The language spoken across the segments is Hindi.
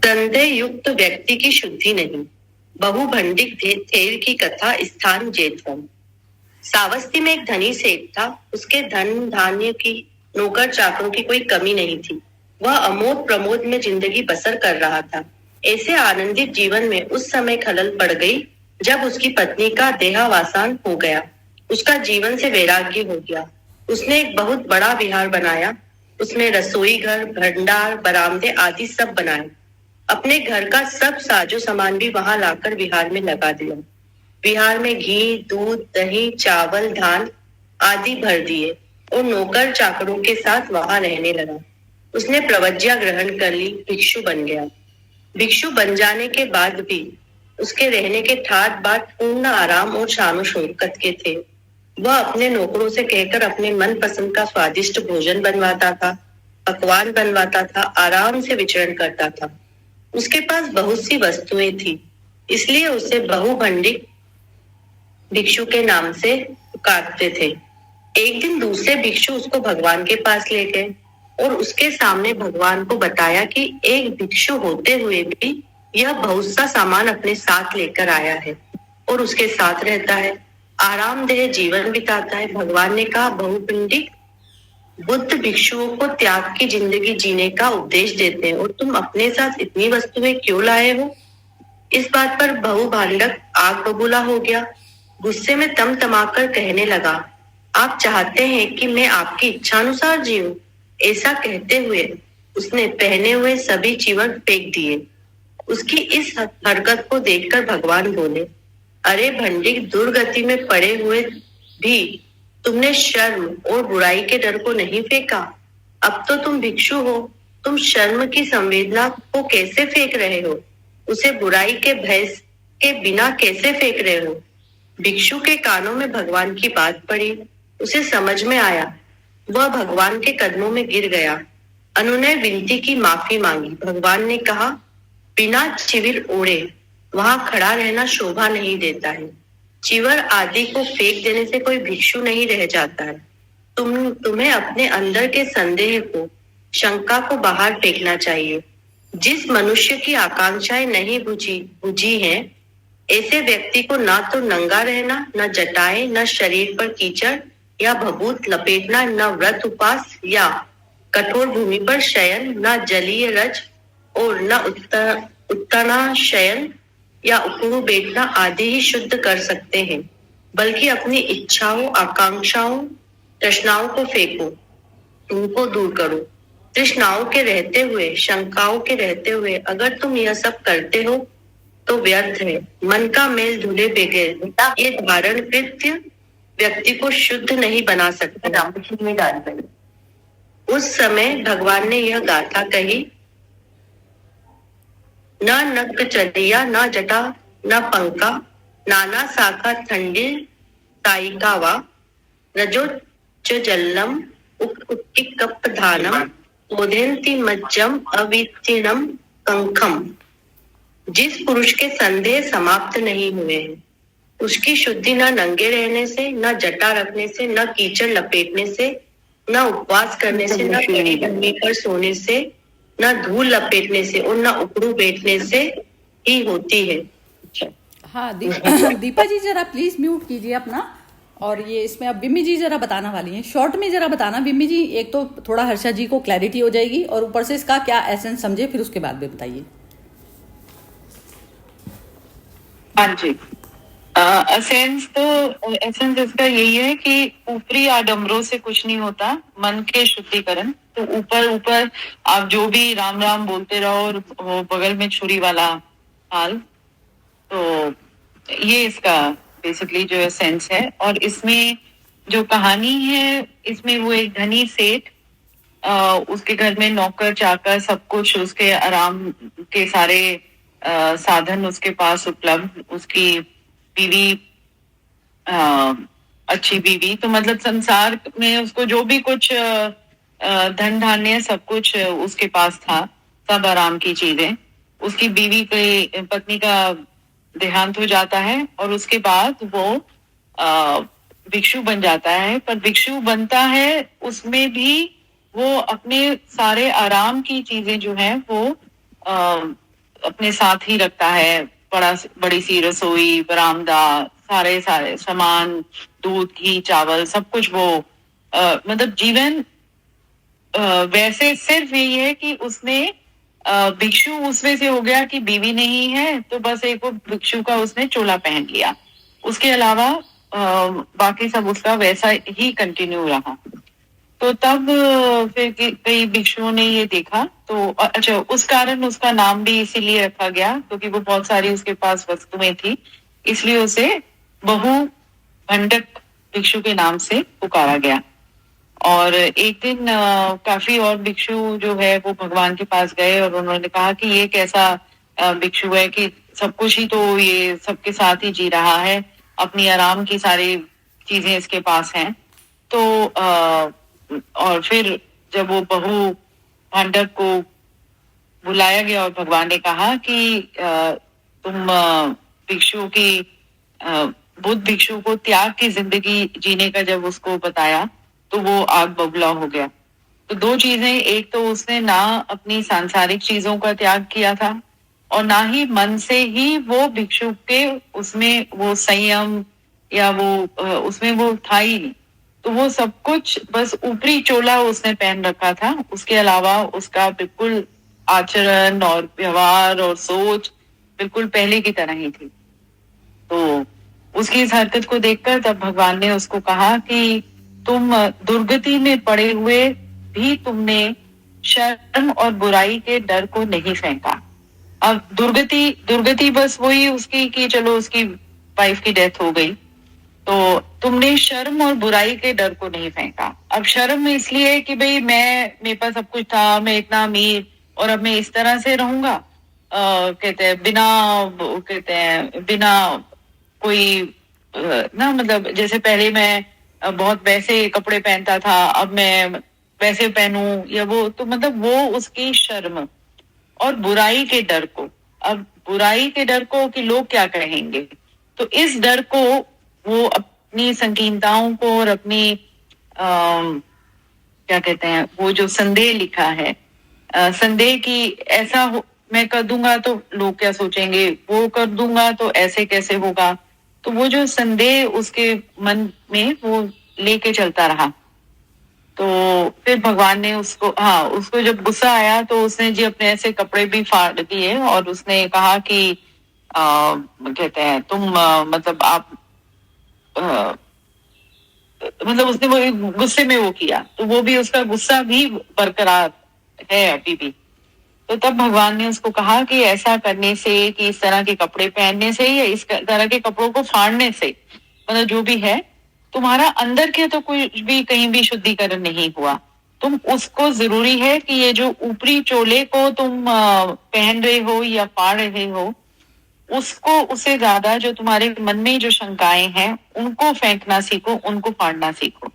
संदेह युक्त व्यक्ति की शुद्धि नहीं। बहु भंडिक थेर की कथा स्थान जेतवन। सावस्ती में एक धनी सेठ था। उसके धन धान्य की नौकर चाकरों की कोई कमी नहीं थी। वह अमोद प्रमोद में जिंदगी बसर कर रहा था। ऐसे आनंदित जीवन में उस समय खलल पड़ गई जब उसकी पत्नी का देहावसान हो गया। उसका जीवन से वैराग्य हो गया। उसने एक बहुत बड़ा विहार बनाया। उसने रसोई घर, भंडार, बरामदे आदि सब बनाए। अपने घर का सब साजो सामान भी वहां लाकर विहार में लगा दिया। विहार में घी, दूध, दही, चावल, धान आदि भर दिए और नौकर चाकरों के साथ वहां रहने लगा। उसने प्रवज्ञा ग्रहण कर ली, भिक्षु बन गया। भिक्षु बन जाने के बाद भी उसके रहने के ठाट बाट पूर्ण आराम और शानो शौकत के थे। वह अपने नौकरों से कहकर अपने मन पसंद का स्वादिष्ट भोजन बनवाता था, पकवान बनवाता था, आराम से विचरण करता था। उसके पास बहुत सी वस्तुएं थी, इसलिए उसे बहुभंडिक भिक्षु के नाम से पुकारते थे। एक दिन दूसरे भिक्षु उसको भगवान के पास ले गए और उसके सामने भगवान को बताया कि एक भिक्षु होते हुए भी यह बहुत सा सामान अपने साथ लेकर आया है और उसके साथ रहता है, आरामदेह जीवन बिताता है। भगवान ने कहा, बहुपिंडिक बुद्ध भिक्षुओं को त्याग की जिंदगी जीने का उपदेश देते हैं और तुम अपने साथ इतनी वस्तुएं क्यों लाए हो? इस बात पर बहुभांडक आग बबूला हो गया। गुस्से में तमतमाकर कहने लगा, आप चाहते हैं कि मैं आपकी इच्छानुसार जीऊं? ऐसा कहते हुए उसने पहने हुए सभी चीवर फेंक दिए। उसकी इस हरकत को देखकर भगवान बोले, अरे भंडिक, दुर्गति में पड़े हुए भी तुमने शर्म और बुराई के डर को नहीं फेंका। अब तो तुम भिक्षु हो, तुम शर्म की संवेदना को कैसे फेंक रहे हो? उसे बुराई के भय के बिना कैसे फेंक रहे हो? भिक्षु के कानों में भगवान की बात पड़ी। उसे समझ में आया। वह भगवान के कदमों में गिर गया। अनुनय विनती की माफी मांगी। भगवान ने कहा, बिना चिविर ओढ़े वहां खड़ा रहना शोभा नहीं देता है। चिवर आदि को फेंक देने से कोई भिक्षु नहीं रह जाता है। तुम्हें अपने अंदर के संदेह को, शंका को बाहर फेंकना चाहिए। जिस मनुष्य की आकांक्षाएं नहीं बुझी हैं, ऐसे व्यक्ति को ना तो नंगा रहना, न जटाएं, न शरीर पर कीचड़ या भभूत लपेटना, न व्रत उपास या कठोर भूमि पर शयन, न जलीय रज और न उत्तना शयन या उकड़ू बैठना आदि ही शुद्ध कर सकते हैं। बल्कि अपनी इच्छाओं, आकांक्षाओं, तृष्णाओं को फेंको, उनको दूर करो। तृष्णाओं के रहते हुए, शंकाओं के रहते हुए अगर तुम यह सब करते हो तो व्यर्थ है। मन का मेल धुले बगैर ये धारण कृत्य व्यक्ति को शुद्ध नहीं बना सकता। उस समय भगवान ने यह गाथा कही, न नक चलिया, न जटा, न पंका, नाना शाखा ठंडी साइका वा, रजो जल्लम कप धानम, ओधेन्ति मज्जम अवितीर्णम कंखम। जिस पुरुष के संदेह समाप्त नहीं हुए हैं, उसकी शुद्धि न नंगे रहने से, न जटा रखने से, न कीचड़ लपेटने से, न उपवास करने से, न भूमि पर सोने से, न धूल लपेटने से और न उकड़ू बैठने से ही होती है। हाँ दीपा जी जरा प्लीज म्यूट कीजिए अपना। और ये इसमें अब बिम्मी जी जरा बताना वाली हैं, शॉर्ट में जरा बताना बिम्मी जी। एक तो थोड़ा हर्षा जी को क्लैरिटी हो जाएगी और ऊपर से इसका क्या एसेंस समझे, फिर उसके बाद भी बताइए। हाँ जी, एसेंस इसका यही है कि ऊपरी आडंबरों से कुछ नहीं होता, मन के शुद्धिकरण। तो ऊपर आप जो भी राम राम बोलते रहो और वो बगल में छुरी वाला हाल, तो ये इसका बेसिकली जो एसेंस है। और इसमें जो कहानी है, इसमें वो एक धनी सेठ, उसके घर में नौकर चाकर सब कुछ, उसके आराम के सारे साधन उसके पास उपलब्ध, उसकी बीवी अच्छी बीवी, तो मतलब संसार में उसको जो भी कुछ धन धान्य सब कुछ उसके पास था, सब आराम की चीजें। उसकी बीवी के पत्नी का देहांत हो जाता है और उसके बाद वो भिक्षु बन जाता है। पर भिक्षु बनता है उसमें भी वो अपने सारे आराम की चीजें जो है वो अपने साथ ही रखता है, बड़ी सी रसोई, बरामदा, सारे सारे सामान, दूध, घी, चावल, सब कुछ वो मतलब जीवन वैसे सिर्फ यही है कि उसने भिक्षु उसमें से हो गया कि बीवी नहीं है, तो बस एक वो भिक्षु का उसने चोला पहन लिया, उसके अलावा बाकी सब उसका वैसा ही कंटिन्यू रहा। तो तब फिर कई भिक्षुओं ने ये देखा, तो अच्छा उस कारण उसका नाम भी इसीलिए रखा गया क्योंकि वो बहुत सारी उसके पास वस्तुएं थी, इसलिए उसे बहु भंडक भिक्षु के नाम से पुकारा गया। और एक दिन काफी और भिक्षु जो है वो भगवान के पास गए और उन्होंने कहा कि ये कैसा भिक्षु है कि सब कुछ ही तो ये सबके साथ ही जी रहा है, अपनी आराम की सारी चीजें इसके पास हैं। तो और फिर जब वो बहु भांडक को बुलाया गया और भगवान ने कहा कि तुम भिक्षु की बुद्ध भिक्षु को त्याग की जिंदगी जीने का जब उसको बताया तो वो आग बबूला हो गया। तो दो चीजें, एक तो उसने ना अपनी सांसारिक चीजों का त्याग किया था और ना ही मन से ही वो भिक्षु के उसमें वो संयम या वो उसमें वो था ही नहीं। तो वो सब कुछ बस ऊपरी चोला उसने पहन रखा था, उसके अलावा उसका बिल्कुल आचरण और व्यवहार और सोच बिल्कुल पहले की तरह ही थी। तो उसकी इस हरकत को देखकर तब भगवान ने उसको कहा कि तुम दुर्गति में पड़े हुए भी तुमने शर्म और बुराई के डर को नहीं फेंका। अब दुर्गति बस वही उसकी कि चलो उसकी वाइफ की डेथ हो गई, तो तुमने शर्म और बुराई के डर को नहीं फेंका। अब शर्म इसलिए कि भाई मेरे पास सब कुछ था, मैं इतना अमीर और अब मैं इस तरह से रहूंगा, कहते हैं बिना कोई ना, मतलब जैसे पहले मैं बहुत वैसे कपड़े पहनता था, अब मैं वैसे पहनूं या वो, तो मतलब वो उसकी शर्म और बुराई के डर को, अब बुराई के डर को कि लोग क्या कहेंगे, तो इस डर को वो अपनी संकीर्णताओं को और अपनी क्या कहते हैं वो जो संदेह लिखा है, संदेह की ऐसा मैं कर दूंगा तो लोग क्या सोचेंगे, वो कर दूंगा तो ऐसे कैसे होगा, तो वो जो संदेह उसके मन में वो लेके चलता रहा। तो फिर भगवान ने उसको जब गुस्सा आया तो उसने जी अपने ऐसे कपड़े भी फाड़ दिए और उसने कहा कि कहते हैं तुम मतलब आप मतलब उसने वो गुस्से में वो किया, तो वो भी उसका गुस्सा भी बरकरार है अभी भी। तो तब भगवान ने उसको कहा कि ऐसा करने से, कि इस तरह के कपड़े पहनने से या इस तरह के कपड़ों को फाड़ने से, मतलब जो भी है, तुम्हारा अंदर के तो कुछ भी कहीं भी शुद्धिकरण नहीं हुआ। तुम उसको जरूरी है कि ये जो ऊपरी चोले को तुम पहन रहे हो या फाड़ रहे हो, उसको उससे ज्यादा जो तुम्हारे मन में जो शंकाएं हैं उनको फेंकना सीखो, उनको फाड़ना सीखो।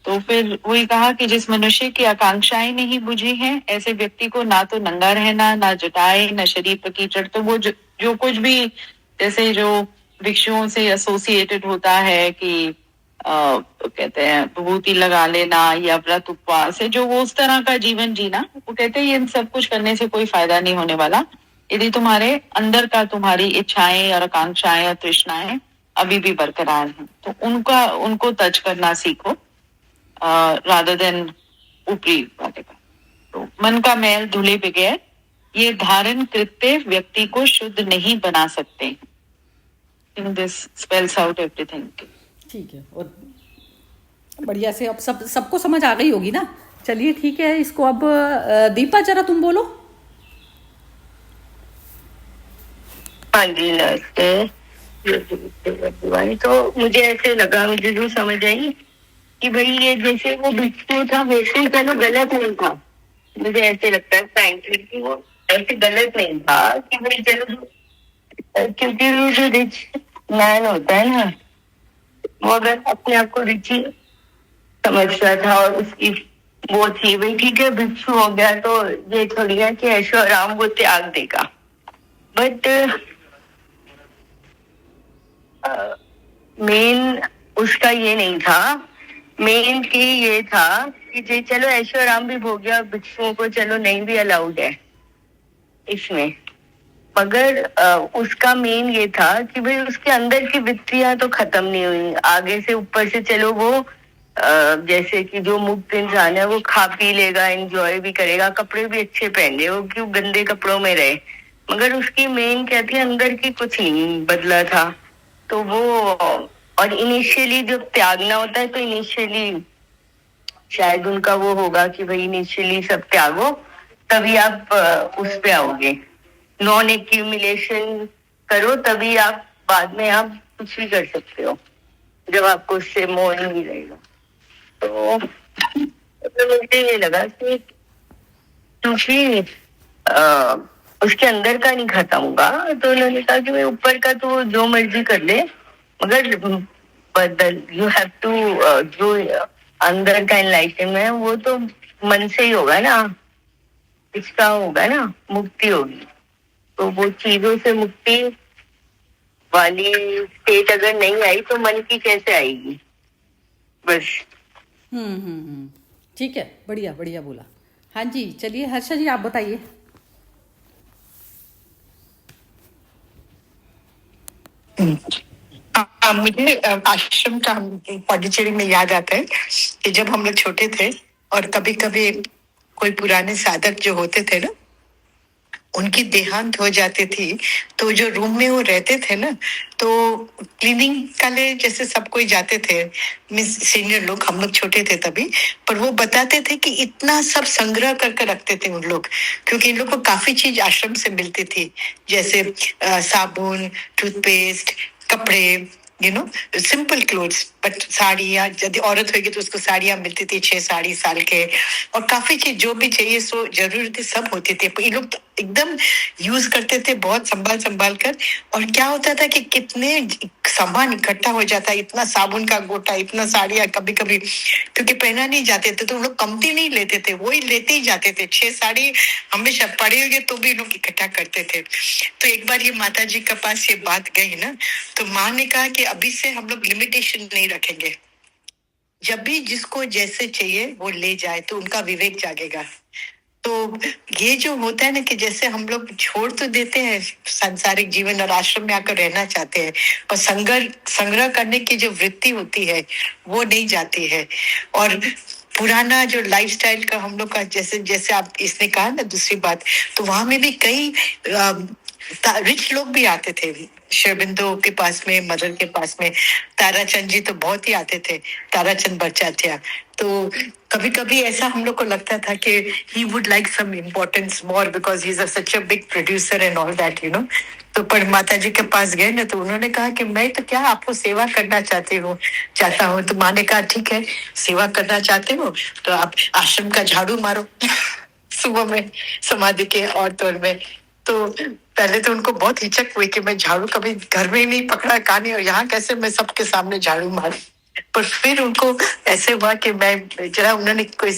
तो फिर वही कहा कि जिस मनुष्य की आकांक्षाएं नहीं बुझी हैं, ऐसे व्यक्ति को ना तो नंगा रहना, ना जटाए, ना शरीर पर कीचड़, तो वो जो कुछ भी जैसे जो भिक्षुओं से एसोसिएटेड होता है कि कहते हैं विभूति लगा लेना या व्रत उपवास है, जो वो उस तरह का जीवन जीना, वो कहते हैं इन सब कुछ करने से कोई फायदा नहीं होने वाला यदि तुम्हारे अंदर का तुम्हारी इच्छाएं और आकांक्षाएं और तृष्णाएं अभी भी बरकरार हैं। तो उनको टच करना सीखो रादर देन ऊपरी वाले का। तो मन का मैल धुले बगैर ये धारण कृत्य व्यक्ति को शुद्ध नहीं बना सकते। This spells out everything. ठीक है, और बढ़िया से अब सबको समझ आ गई होगी ना। चलिए ठीक है, इसको अब दीपा जरा तुम बोलो। हाँ जी, नमस्ते। तो मुझे ऐसे लगा, मुझे जो समझ आई कि भाई ये जैसे वो भिक्षु था वैसे ही चलो गलत नहीं था। मुझे ऐसे लगता है फ्रैंकली कि वो ऐसे गलत नहीं था कि भाई चलो, क्योंकि वो जो रिच मैन होता है ना, वो अगर अपने आप को रिच ही समझता था और उसकी वो थी भाई ठीक है भिक्षु हो गया तो ये थोड़ी है कि ऐशो आराम वो त्याग देगा। बट मेन उसका ये नहीं था, मेन की ये था कि जे चलो ऐशो आराम भी हो गया, भिक्षुओं को चलो नहीं भी अलाउड है इसमें, मगर उसका मेन ये था कि भाई उसके अंदर की वृत्तियां तो खत्म नहीं हुई, आगे से ऊपर से चलो वो जैसे कि जो मुक्त इंसान है वो खा पी लेगा, एंजॉय भी करेगा, कपड़े भी अच्छे पहन ले, वो क्यों गंदे कपड़ों में रहे, मगर उसकी मेन क्या थी, अंदर की कुछ नहीं बदला था। तो वो, और इनिशियली जब त्यागना होता है तो इनिशियली शायद उनका वो होगा कि भाई इनिशियली सब त्यागो, तभी आप उस पे आओगे, नॉन एक्यूमुलेशन करो, तभी आप बाद में आप कुछ भी कर सकते हो, जब आपको उससे मोह नहीं रहेगा। तो मुझे ये लगा कि क्योंकि उसके अंदर का नहीं खत्म होगा, तो उन्होंने कहा कि भाई ऊपर का तो जो मर्जी कर ले, मगर बदल यू हैव टू, जो अंदर का एनलाइटनमेंट है वो तो मन से ही होगा ना, इसका होगा ना, मुक्ति होगी। तो वो चीजों से मुक्ति वाली स्टेट अगर नहीं आई तो मन की कैसे आएगी, बस। ठीक है, बढ़िया बढ़िया बोला। हाँ जी, चलिए हर्षा जी आप बताइए। मुझे आश्रम का पौंडीचेरी में याद आता है कि जब हम लोग छोटे थे और कभी कभी कोई पुराने साधक जो होते थे ना, उनकी देहांत हो जाती थी, तो जो रूम में वो रहते थे ना, तो क्लीनिंग के लिए जैसे सब कोई जाते थे, मिस सीनियर लोग, हम लोग छोटे थे तभी, पर वो बताते थे कि इतना सब संग्रह करके रखते थे उन लोग, क्योंकि इन लोग को काफी चीज आश्रम से मिलती थी, जैसे साबुन, टूथपेस्ट, कपड़े, सिंपल क्लोथ्स, बट साड़ियाँ, यदि औरत होगी तो उसको साड़ियाँ मिलती थी, 6 साड़ी साल के, और काफी चीज जो भी चाहिए सो जरूरतें सब होती थी। ये लोग तो एकदम यूज करते थे बहुत संभाल संभाल कर। और क्या होता था कि कितने सामान इकट्ठा हो जाता, इतना साबुन का गोटा, इतना साड़ियाँ, कभी कभी क्योंकि पहना नहीं जाते थे तो वो लोग कमती नहीं लेते थे, वही लेते ही जाते थे, 6 साड़ी हमेशा पड़े हुए तो भी लोग इकट्ठा करते थे। तो एक बार ये माता जी के पास ये बात गई ना, तो माँ ने कहा कि अभी से हम लोग लिमिटेशन नहीं रखेंगे, जब भी जिसको जैसे चाहिए वो ले जाए, तो उनका विवेक जागेगा। तो ये जो होता है ना कि जैसे हम लोग छोड़ तो देते हैं सांसारिक जीवन और आश्रम में आकर रहना चाहते हैं, पर संग्रह करने की जो वृत्ति होती है वो नहीं जाती है। और पुराना जो लाइफस्टाइल का हम लोग का, जैसे जैसे आप इसने कहा ना दूसरी बात, तो वहां में भी कई रिच लोग भी आते थे, शेरबिंदो के पास में, मदर के पास में, ताराचंद जी तो बहुत ही आते थे, ताराचंद बच्चाथिया। तो कभी कभी ऐसा हम लोग को लगता था कि he would like some importance more because he is such a big producer and all that, तो पर माता जी के पास गए ना, तो उन्होंने कहा कि मैं तो क्या आपको सेवा करना चाहता हूँ। तो माँ ने कहा ठीक है, सेवा करना चाहते हो तो आप आश्रम का झाड़ू मारो सुबह में समाधि के और तौर में। तो पहले तो उनको बहुत हिचक हुई कि मैं झाड़ू कभी घर में ही नहीं पकड़ा, कहानी, और यहाँ कैसे मैं सबके सामने झाड़ू मारूं। पर फिर उनको ऐसे हुआ कि मैं जरा, उन्होंने कोई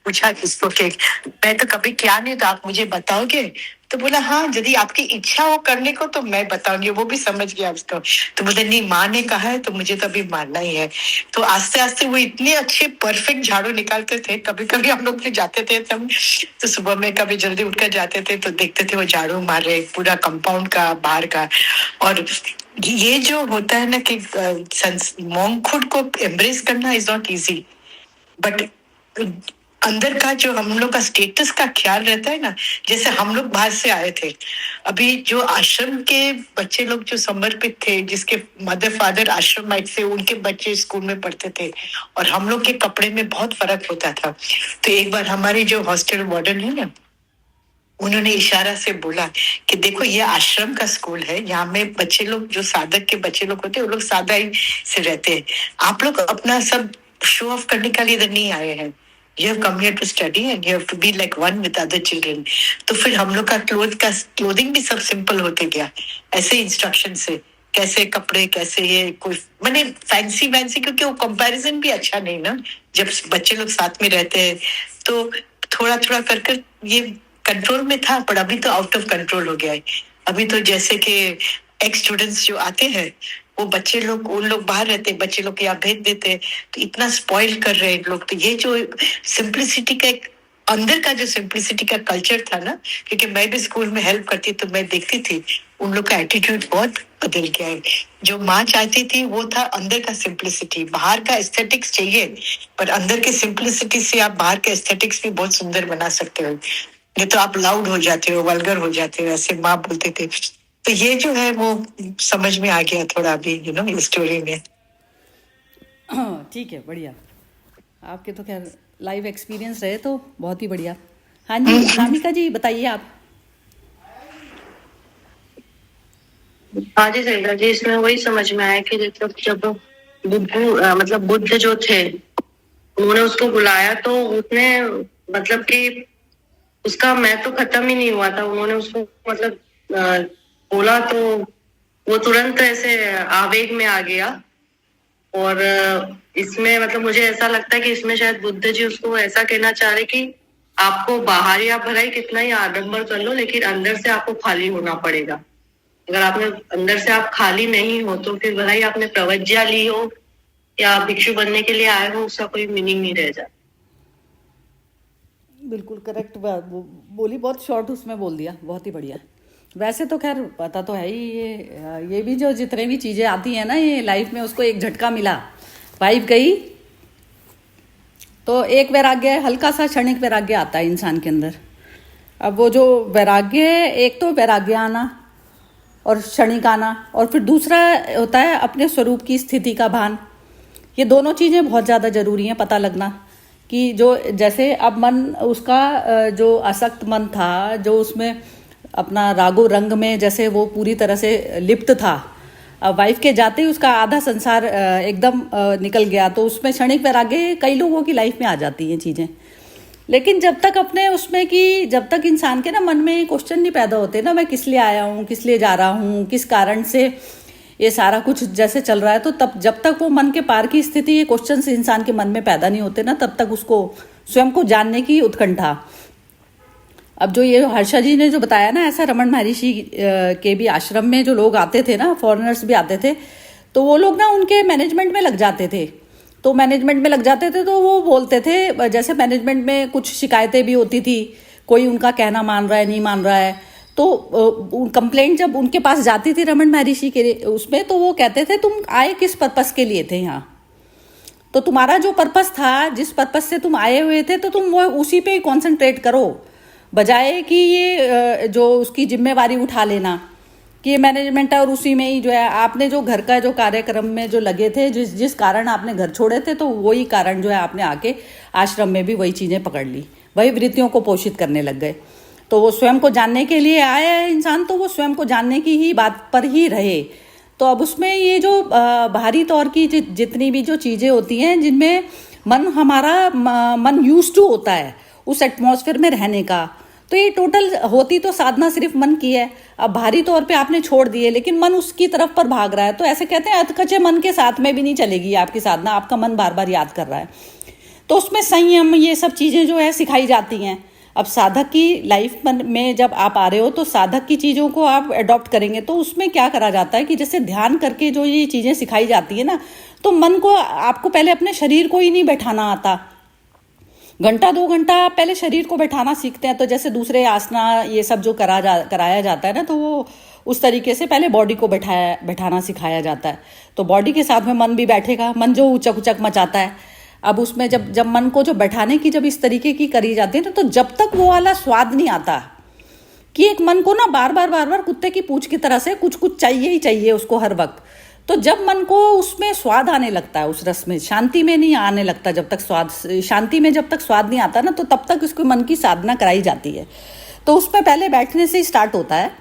पूछा किसको कि मैं तो कभी किया नहीं, तो आप मुझे बताओगे? तो बोला हाँ, यदि आपकी इच्छा हो करने को तो मैं बताऊंगी। वो भी समझ गया उसको। तो बोले नहीं, माँ ने कहा है तो मुझे तो अभी मानना ही है। तो आस्ते आस्ते वो इतने अच्छे परफेक्ट झाड़ू निकालते थे। कभी कभी हम लोग भी जाते थे तब, तो सुबह में कभी जल्दी उठकर जाते थे तो देखते थे वो झाड़ू मार रहे पूरा कंपाउंड का, बाहर का। और ये जो होता है ना कि मॉन्क खुद को एम्ब्रेस करना इज नॉट इजी, बट अंदर का जो हम लोग का स्टेटस का ख्याल रहता है ना, जैसे हम लोग बाहर से आए थे, अभी जो आश्रम के बच्चे लोग जो समर्पित थे, जिसके मदर फादर आश्रमाइट थे, उनके बच्चे स्कूल में पढ़ते थे, और हम लोग के कपड़े में बहुत फर्क होता था। तो एक बार हमारे जो हॉस्टल वार्डन है ना, उन्होंने इशारा से बोला कि देखो ये आश्रम का स्कूल है, यहाँ में बच्चे लोग जो साधक के बच्चे लोग होते हैं वो लोग सादा ही से रहते हैं, आप लोग अपना सब शो ऑफ करने के लिए इधर नहीं आए हैं। You have come here to study and you have to be like one with other children. तो फिर हम लोग का क्लोथिंग भी सब सिंपल होते गया, ऐसे इंस्ट्रक्शन से, कैसे कपड़े, कैसे ये, कोई मैंने फैंसी वैंसी, क्योंकि वो कंपैरिजन भी अच्छा नहीं ना, जब बच्चे लोग साथ में रहते हैं। तो थोड़ा थोड़ा कर कर ये कंट्रोल में था, पर अभी तो आउट ऑफ कंट्रोल हो गया है। अभी तो जैसे कि एक्स स्टूडेंट्स जो आते हैं, वो बच्चे लोग, उन लोग बाहर रहते हैं, बच्चे लोग यहाँ भेज देते हैं, तो इतना स्पॉइल कर रहे हैं लोग। तो ये जो सिंप्लिसिटी का एक अंदर का जो सिंप्लिसिटी का कल्चर था ना, क्योंकि मैं भी स्कूल में हेल्प करती तो मैं देखती थी उन लोग का एटीट्यूड बहुत बदल गया है। जो माँ चाहती थी वो था अंदर का सिंप्लिसिटी, बाहर का एस्थेटिक्स चाहिए, पर अंदर के सिंप्लिसिटी से आप बाहर के एस्थेटिक्स भी बहुत सुंदर बना सकते हो। नहीं तो आप लाउड हो जाते हो, वल्गर हो जाते हो, ऐसे माँ बोलते थे। तो ये जो है वो समझ में आ गया थोड़ा अभी ये स्टोरी में। ठीक है, बढ़िया। आपके तो खैर लाइव एक्सपीरियंस रहे तो बहुत ही बढ़िया। हाँ जी, नामिका जी बताइए आप। हाँ जी सरिता जी, इसमें वही समझ में आया कि जब मतलब बुद्ध जो थे, उन्होंने उसको बुलाया तो उसने मतलब कि उसका मैं तो खत्म ही नहीं हुआ था। उन्होंने उसको मतलब बोला तो वो तुरंत ऐसे आवेग में आ गया। और इसमें मतलब मुझे ऐसा लगता है कि इसमें शायद बुद्ध जी उसको ऐसा कहना चाह रहे कि आपको बाहर या भलाई कितना ही आडंबर कर लो, लेकिन अंदर से आपको खाली होना पड़ेगा। अगर आपने अंदर से आप खाली नहीं हो तो फिर भलाई आपने प्रवज्ञा ली हो या भिक्षु बनने के लिए आए हो, उसका कोई मीनिंग नहीं रह जाता। बिल्कुल करेक्ट बात बोली, बहुत शॉर्ट उसमें बोल दिया, बहुत ही बढ़िया। वैसे तो खैर पता तो है ही, ये भी जो जितने भी चीज़ें आती हैं ना ये लाइफ में, उसको एक झटका मिला, वाइफ गई तो एक वैराग्य, हल्का सा क्षणिक वैराग्य आता है इंसान के अंदर। अब वो जो वैराग्य, एक तो वैराग्य आना और क्षणिक आना, और फिर दूसरा होता है अपने स्वरूप की स्थिति का भान। ये दोनों चीज़ें बहुत ज़्यादा ज़रूरी हैं पता लगना कि जो जैसे अब मन उसका जो आसक्त मन था, जो उसमें अपना रागो रंग में जैसे वो पूरी तरह से लिप्त था, अब वाइफ के जाते ही उसका आधा संसार एकदम निकल गया। तो उसमें क्षणिक वैराग्य कई लोगों की लाइफ में आ जाती हैं चीज़ें। लेकिन जब तक अपने उसमें कि जब तक इंसान के ना मन में क्वेश्चन नहीं पैदा होते ना, मैं किस लिए आया हूँ, किस लिए जा रहा हूँ, किस कारण से ये सारा कुछ जैसे चल रहा है, तो तब जब तक वो मन के पार की स्थिति, ये क्वेश्चन से इंसान के मन में पैदा नहीं होते ना, तब तक उसको स्वयं को जानने की उत्कंठा। अब जो ये हर्षा जी ने जो बताया ना, ऐसा रमन महर्षि के भी आश्रम में जो लोग आते थे ना, फॉरेनर्स भी आते थे, तो वो लोग ना उनके मैनेजमेंट में लग जाते थे। तो मैनेजमेंट में लग जाते थे तो वो बोलते थे, जैसे मैनेजमेंट में कुछ शिकायतें भी होती थी, कोई उनका कहना मान रहा है नहीं मान रहा है, तो कंप्लेंट जब उनके पास जाती थी रमन महर्षि के उसमें, तो वो कहते थे तुम आए किस पर्पस के लिए थे यहाँ, तो तुम्हारा जो पर्पस था, जिस पर्पस से तुम आए हुए थे, तो तुम वो उसी पे कॉन्सेंट्रेट करो, बजाय कि ये जो उसकी जिम्मेवारी उठा लेना कि ये मैनेजमेंट है और उसी में ही जो है आपने जो घर का जो कार्यक्रम में जो लगे थे, जिस कारण आपने घर छोड़े थे, तो वही कारण जो है आपने आके आश्रम में भी वही चीज़ें पकड़ ली, वही वृत्तियों को पोषित करने लग गए। तो वो स्वयं को जानने के लिए आया है इंसान, तो वो स्वयं को जानने की ही बात पर ही रहे। तो अब उसमें ये जो बाहरी तौर की जितनी भी जो चीज़ें होती हैं, जिनमें मन हमारा मन यूज्ड टू होता है उस एटमॉस्फेयर में रहने का, तो ये टोटल होती तो साधना सिर्फ मन की है। अब बाहरी तौर पे आपने छोड़ दिए, लेकिन मन उसकी तरफ पर भाग रहा है, तो ऐसे कहते हैं अधकचे मन के साथ में भी नहीं चलेगी आपकी साधना, आपका मन बार बार याद कर रहा है। तो उसमें संयम, ये सब चीज़ें जो है सिखाई जाती हैं। अब साधक की लाइफ में जब आप आ रहे हो, तो साधक की चीज़ों को आप अडॉप्ट करेंगे, तो उसमें क्या करा जाता है कि जैसे ध्यान करके जो ये चीज़ें सिखाई जाती है ना, तो मन को आपको पहले अपने शरीर को ही नहीं बैठाना आता, घंटा 2 घंटा पहले शरीर को बैठाना सीखते हैं। तो जैसे दूसरे आसना ये सब जो कराया जाता है ना, तो वो उस तरीके से पहले बॉडी को बैठाना सिखाया जाता है। तो बॉडी के साथ में मन भी बैठेगा, मन जो उचक उचक मचाता है। अब उसमें जब मन को जो बैठाने की जब इस तरीके की करी जाती है ना, तो जब तक वो वाला स्वाद नहीं आता कि एक मन को ना बार बार कुत्ते की पूंछ की तरह से कुछ चाहिए ही चाहिए उसको हर वक्त, तो जब मन को उसमें स्वाद आने लगता है, उस रस में शांति में नहीं आने लगता, जब तक शांति में जब तक स्वाद नहीं आता ना, तो तब तक उसको मन की साधना कराई जाती है। तो उसमें पहले बैठने से ही स्टार्ट होता है,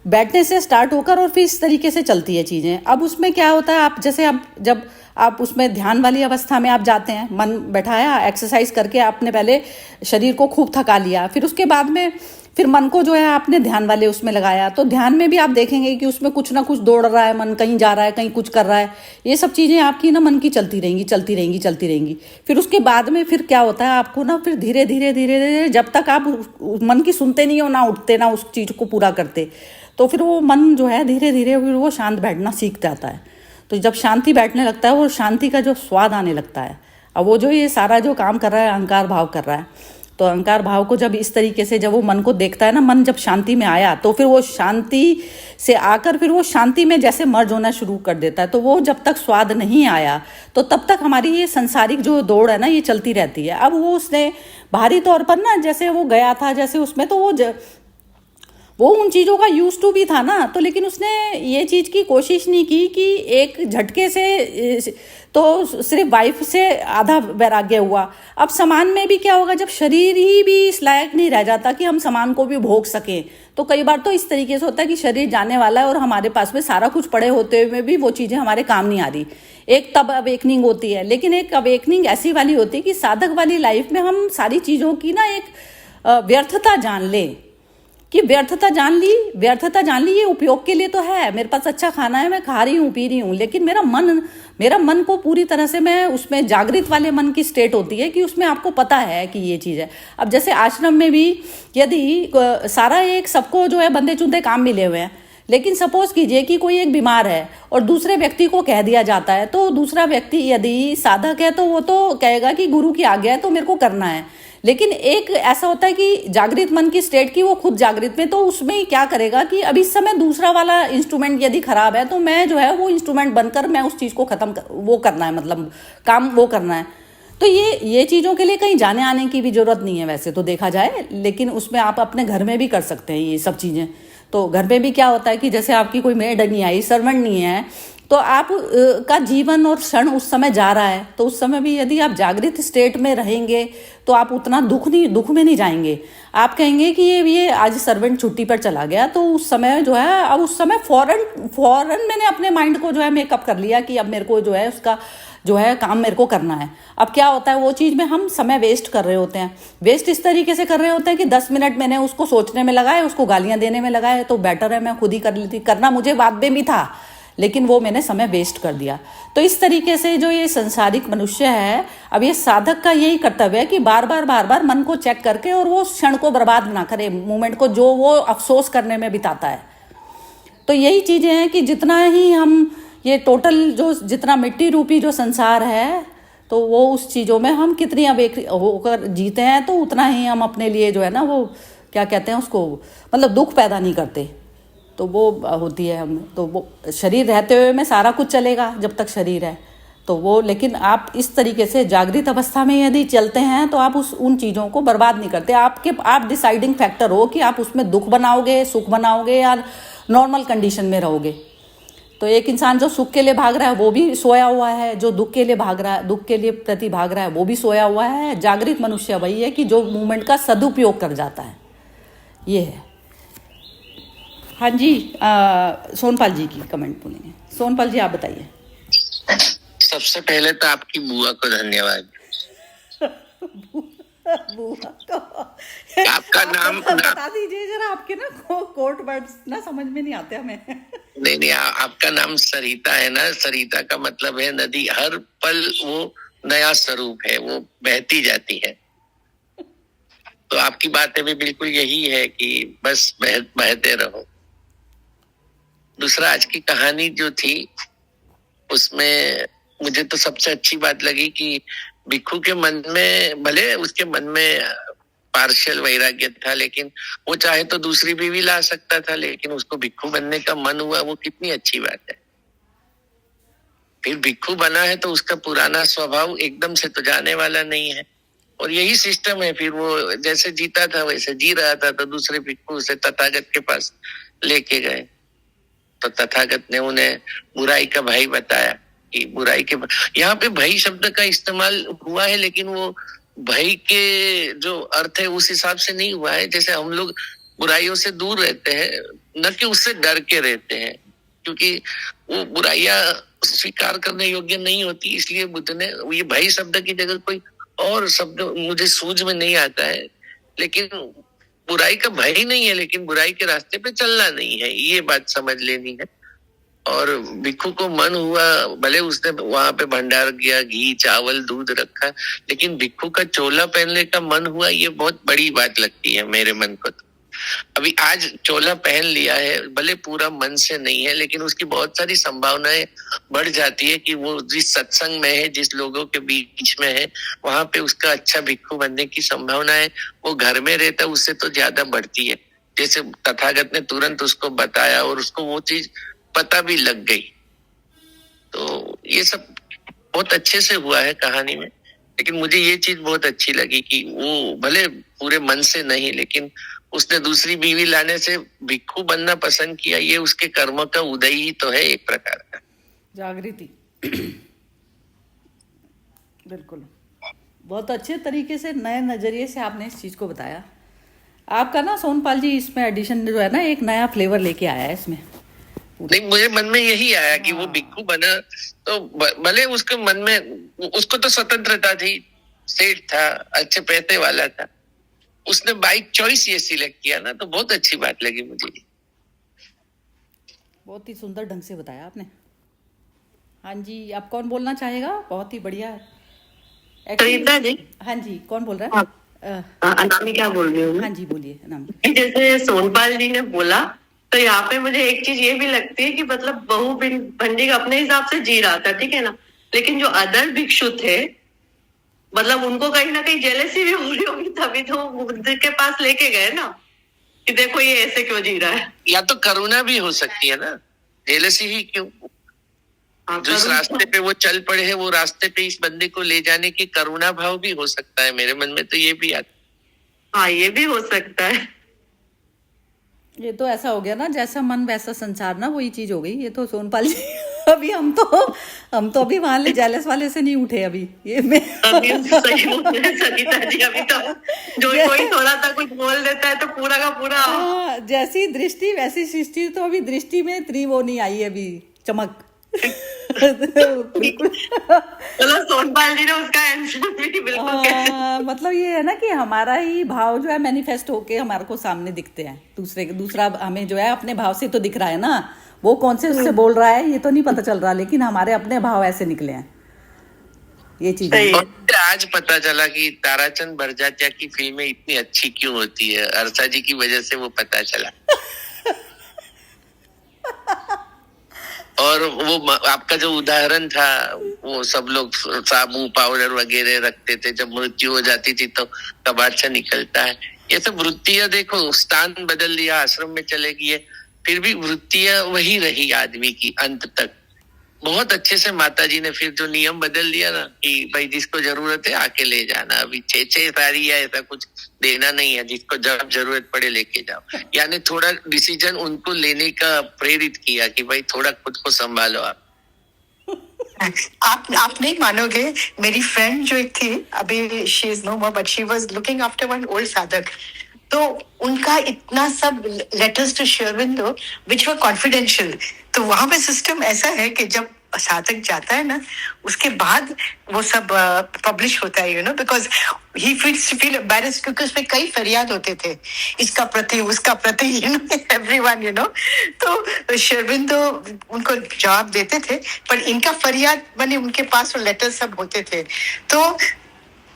बैठने से स्टार्ट होकर और फिर इस तरीके से चलती है चीज़ें। अब उसमें क्या होता है, आप जैसे जब आप उसमें ध्यान वाली अवस्था में आप जाते हैं, मन बैठाया, एक्सरसाइज करके आपने पहले शरीर को खूब थका लिया, फिर उसके बाद में फिर मन को जो है आपने ध्यान वाले उसमें लगाया, तो ध्यान में भी आप देखेंगे कि उसमें कुछ ना कुछ दौड़ रहा है, मन कहीं जा रहा है, कहीं कुछ कर रहा है, ये सब चीज़ें आपकी ना मन की चलती रहेंगी। फिर उसके बाद में फिर क्या होता है, आपको ना फिर धीरे धीरे जब तक आप मन की सुनते नहीं हो, ना उठते, ना उस चीज़ को पूरा करते, तो फिर वो मन जो है धीरे धीरे फिर वो शांत बैठना सीख जाता है। तो जब शांति बैठने लगता है, वो शांति का जो स्वाद आने लगता है, अब वो जो ये सारा जो काम कर रहा है अहंकार भाव कर रहा है, तो अहंकार भाव को जब इस तरीके से जब वो मन को देखता है ना, मन जब शांति में आया तो फिर वो शांति से आकर फिर वो शांति में जैसे मर्ज होना शुरू कर देता है। तो वो जब तक स्वाद नहीं आया तो तब तक हमारी ये संसारिक जो दौड़ है ना ये चलती रहती है। अब वो उसने बाहरी तौर पर ना जैसे वो गया था जैसे उसमें, तो वो उन चीज़ों का यूज टू भी था ना, तो लेकिन उसने ये चीज़ की कोशिश नहीं की कि एक झटके से तो सिर्फ वाइफ से आधा वैराग्य हुआ। अब समान में भी क्या होगा, जब शरीर ही भी इस लायक नहीं रह जाता कि हम समान को भी भोग सकें, तो कई बार तो इस तरीके से होता है कि शरीर जाने वाला है और हमारे पास में सारा कुछ पड़े होते हुए भी वो चीज़ें हमारे काम नहीं आ रही। एक तब अवेकनिंग होती है, लेकिन एक अवेकनिंग ऐसी वाली होती है कि साधक वाली लाइफ में हम सारी चीज़ों की ना एक व्यर्थता जान लें कि व्यर्थता जान ली ये उपयोग के लिए तो है, मेरे पास अच्छा खाना है, मैं खा रही हूँ पी रही हूँ, लेकिन मेरा मन को पूरी तरह से मैं उसमें जागृत वाले मन की स्टेट होती है कि उसमें आपको पता है कि ये चीज़ है। अब जैसे आश्रम में भी यदि सारा एक सबको जो है बंदे चुंदे काम मिले हुए हैं, लेकिन सपोज कीजिए कि कोई एक बीमार है और दूसरे व्यक्ति को कह दिया जाता है, तो दूसरा व्यक्ति यदि साधक है तो वो तो कहेगा कि गुरु की आज्ञा है तो मेरे को करना है। लेकिन एक ऐसा होता है कि जागृत मन की स्टेट की वो खुद जागृत में, तो उसमें क्या करेगा कि अब इस समय दूसरा वाला इंस्ट्रूमेंट यदि खराब है तो मैं जो है वो इंस्ट्रूमेंट बनकर मैं उस चीज़ को वो करना है, मतलब काम वो करना है। तो ये चीज़ों के लिए कहीं जाने आने की भी जरूरत नहीं है वैसे तो देखा जाए, लेकिन उसमें आप अपने घर में भी कर सकते हैं ये सब चीज़ें। तो घर में भी क्या होता है कि जैसे आपकी कोई मेड नहीं आई, सर्वेंट नहीं है, तो आप का जीवन और क्षण उस समय जा रहा है, तो उस समय भी यदि आप जागृत स्टेट में रहेंगे तो आप उतना दुख में नहीं जाएंगे। आप कहेंगे कि ये आज सर्वेंट छुट्टी पर चला गया, तो उस समय जो है अब उस समय फौरन मैंने अपने माइंड को जो है मेकअप कर लिया कि अब मेरे को जो है उसका जो है काम मेरे को करना है। अब क्या होता है वो चीज़ में हम समय वेस्ट कर रहे होते हैं, वेस्ट इस तरीके से कर रहे होते हैं कि 10 मिनट मैंने उसको सोचने में लगाए, उसको गालियाँ देने में लगाए, तो बेटर है मैं खुद ही कर लेती। करना मुझे बाद में भी था, लेकिन वो मैंने समय वेस्ट कर दिया। तो इस तरीके से जो ये संसारिक मनुष्य है, अब ये साधक का यही कर्तव्य है कि बार बार मन को चेक करके और वो क्षण को बर्बाद ना करे, मोमेंट को जो वो अफसोस करने में बिताता है। तो यही चीज़ें हैं कि जितना ही हम ये टोटल जो जितना मिट्टी रूपी जो संसार है, तो वो उस चीज़ों में हम कितनी अवेक होकर जीते हैं, तो उतना ही हम अपने लिए जो है ना वो क्या कहते हैं उसको, मतलब दुख पैदा नहीं करते। तो वो होती है हम, तो वो शरीर रहते हुए में सारा कुछ चलेगा जब तक शरीर है, तो वो, लेकिन आप इस तरीके से जागृत अवस्था में यदि चलते हैं तो आप उन चीज़ों को बर्बाद नहीं करते। आप डिसाइडिंग फैक्टर हो कि आप उसमें दुख बनाओगे, सुख बनाओगे, या नॉर्मल कंडीशन में रहोगे। तो एक इंसान जो सुख के लिए भाग रहा है वो भी सोया हुआ है, जो दुख के लिए भाग रहा है, दुख के लिए प्रति भाग रहा है वो भी सोया हुआ है। जागृत मनुष्य वही है कि जो मूवमेंट का सदुपयोग कर जाता है, ये है। हाँ जी, सोनपाल जी की कमेंट बोलेंगे। सोनपाल जी आप बताइए। सबसे पहले तो आपकी बुआ को धन्यवाद। बुआ को आपका नाम बता दीजिए जरा, आपके ना कोड वर्ड्स ना समझ में नहीं आते हमें। नहीं, आपका नाम सरिता है ना, सरिता का मतलब है नदी, हर पल वो नया स्वरूप है, वो बहती जाती है। तो आपकी बातें भी बिल्कुल यही है कि बस बहते रहो। दूसरा, आज की कहानी जो थी उसमें मुझे तो सबसे अच्छी बात लगी कि भिक्खू के मन में, भले उसके मन में पार्शियल वैराग्य था, लेकिन वो चाहे तो दूसरी बीवी ला सकता था, लेकिन उसको भिक्खू बनने का मन हुआ, वो कितनी अच्छी बात है। फिर भिक्खू बना है तो उसका पुराना स्वभाव एकदम से तो जाने वाला नहीं है, और यही सिस्टम है। फिर वो जैसे जीता था वैसे जी रहा था, तो दूसरे भिक्खू उसे तथागत के पास लेके गए, तो तथागत ने उन्हें बुराई का भाई बताया कि बुराई के, यहाँ पे भाई शब्द का इस्तेमाल हुआ है, लेकिन वो भय के जो अर्थ है उस हिसाब से नहीं हुआ है। जैसे हम लोग बुराइयों से दूर रहते हैं, न कि उससे डर के रहते हैं, क्योंकि वो बुराइयां स्वीकार करने योग्य नहीं होती। इसलिए बुद्ध ने ये भय शब्द की जगह कोई और शब्द, मुझे सूझ में नहीं आता है, लेकिन बुराई का भय नहीं है, लेकिन बुराई के रास्ते पे चलना नहीं है, ये बात समझ लेनी है। और भिक्खू को मन हुआ, भले उसने वहां पे भंडार किया, घी चावल दूध रखा, लेकिन भिक्खू का चोला पहनने का मन हुआ, ये बहुत बड़ी बात लगती है मेरे मन को। अभी आज चोला पहन लिया है, भले पूरा मन से नहीं है, लेकिन उसकी बहुत सारी संभावनाएं बढ़ जाती है कि वो जिस सत्संग में है, जिस लोगों के बीच में है, वहां पे उसका अच्छा भिक्खु बनने की संभावनाएं वो घर में रहता है उससे तो ज्यादा बढ़ती है। जैसे तथागत ने तुरंत उसको बताया और उसको वो चीज पता भी लग गई। तो ये सब बहुत अच्छे से हुआ है कहानी में। लेकिन मुझे ये चीज बहुत अच्छी लगी कि वो भले पूरे मन से नहीं, लेकिन उसने दूसरी बीवी लाने से भिक्खु बनना पसंद किया। ये उसके कर्म का उदय ही तो है एक प्रकार का, जागृति। बिल्कुल, बहुत अच्छे तरीके से नए नजरिए से आपने इस चीज को बताया। आपका ना सोनपाल जी इसमें एडिशन जो है ना एक नया फ्लेवर लेके आया है इसमें। नहीं, मुझे मन में यही आया कि वो भिक्खु बना तो भले उसके मन में, उसको तो स्वतंत्रता थी, सेठ था, अच्छे पैसे वाला था, उसने बाइक चॉइस ये सिलेक्ट किया ना, तो बहुत अच्छी बात लगी मुझे। बहुत ही सुंदर ढंग से बताया आपने। हाँ जी, आप कौन बोलना चाहेगा? बहुत ही बढ़िया। सरिता जी। हाँ जी, कौन बोल रहा है? अनामिका बोल रही हूँ। हाँ जी, बोलिए अनामिका। जैसे सोनपाल जी ने बोला, तो यहाँ पे मुझे एक चीज ये भी लगती है कि मतलब बहु भंडिक अपने हिसाब से जी रहा था, ठीक है ना, लेकिन जो अदर भिक्षु थे, मतलब उनको कहीं ना कहीं जेलसी भी हो रही होगी, तभी तो बुद्ध के पास लेके गए ना कि देखो ये ऐसे क्यों जी रहा है। या तो करुणा भी हो सकती है ना, जेलसी ही क्यों। जिस रास्ते पे वो चल पड़े हैं, वो रास्ते पे इस बंदे को ले जाने की करुणा भाव भी हो सकता है। मेरे मन में तो ये भी आता। हाँ, ये भी हो सकता है। ये तो ऐसा हो गया ना, जैसा मन वैसा संसार ना, वही चीज हो गई। ये तो सोनपाल जी अभी हम तो अभी वहां ले जेलस वाले से नहीं उठे अभी। ये मैं अभी सही बोल रहे हैं सरिता जी। अभी तो जो कोई थोड़ा सा कुछ बोल देता है तो पूरा का पूरा जैसी दृष्टि वैसी सृष्टि। तो अभी दृष्टि में वो नहीं आई अभी चमक। बिल्कुल। चलो, सोनपाल जी ने उसका आंसर भी बिल्कुल मतलब ये है ना कि हमारा ही भाव जो है मैनिफेस्ट होके हमारे को सामने दिखते हैं। दूसरा हमें जो है अपने भाव से तो दिख रहा है ना, वो कौन से उससे बोल रहा है ये तो नहीं पता चल रहा, लेकिन हमारे अपने भाव ऐसे निकले हैं। ये चीज आज पता चला कि ताराचंद बरजात्या की फिल्में इतनी अच्छी क्यों होती है, अर्षा जी की वजह से वो पता चला। और वो आपका जो उदाहरण था, वो सब लोग साबुन पाउडर वगैरह रखते थे, जब मृत्यु हो जाती थी तो कबाड़ से निकलता है। ये सब वृत्तियां देखो, स्थान बदल दिया, आश्रम में चले गए, फिर भी वृत्तियां वही रही आदमी की अंत तक। बहुत अच्छे से माता जी ने फिर जो नियम बदल दिया ना कि भाई जिसको जरूरत है आके ले जाना, अभी 6 सारी या ऐसा कुछ देना नहीं है, जिसको जब जरूरत पड़े लेके जाओ। यानी थोड़ा डिसीजन उनको लेने का प्रेरित किया कि भाई थोड़ा खुद को संभालो आप नहीं मानोगे, मेरी फ्रेंड जो एक थी, अभी she is no more, but she was looking after one old sadhak. तो उनका इतना सब letters to Shri Aurobindo which were confidential. तो वहां पे सिस्टम ऐसा है कि जब साधक जाता है ना, उसके बाद वो सब पब्लिश होता है, बिकॉज ही फील एम्बैरेस्ड, क्योंकि उसमें कई फरियाद होते थे, इसका प्रति उसका प्रति, एवरीवन, तो श्री अरविंदो उनको जवाब देते थे, पर इनका फरियाद बने उनके पास वो लेटर सब होते थे। तो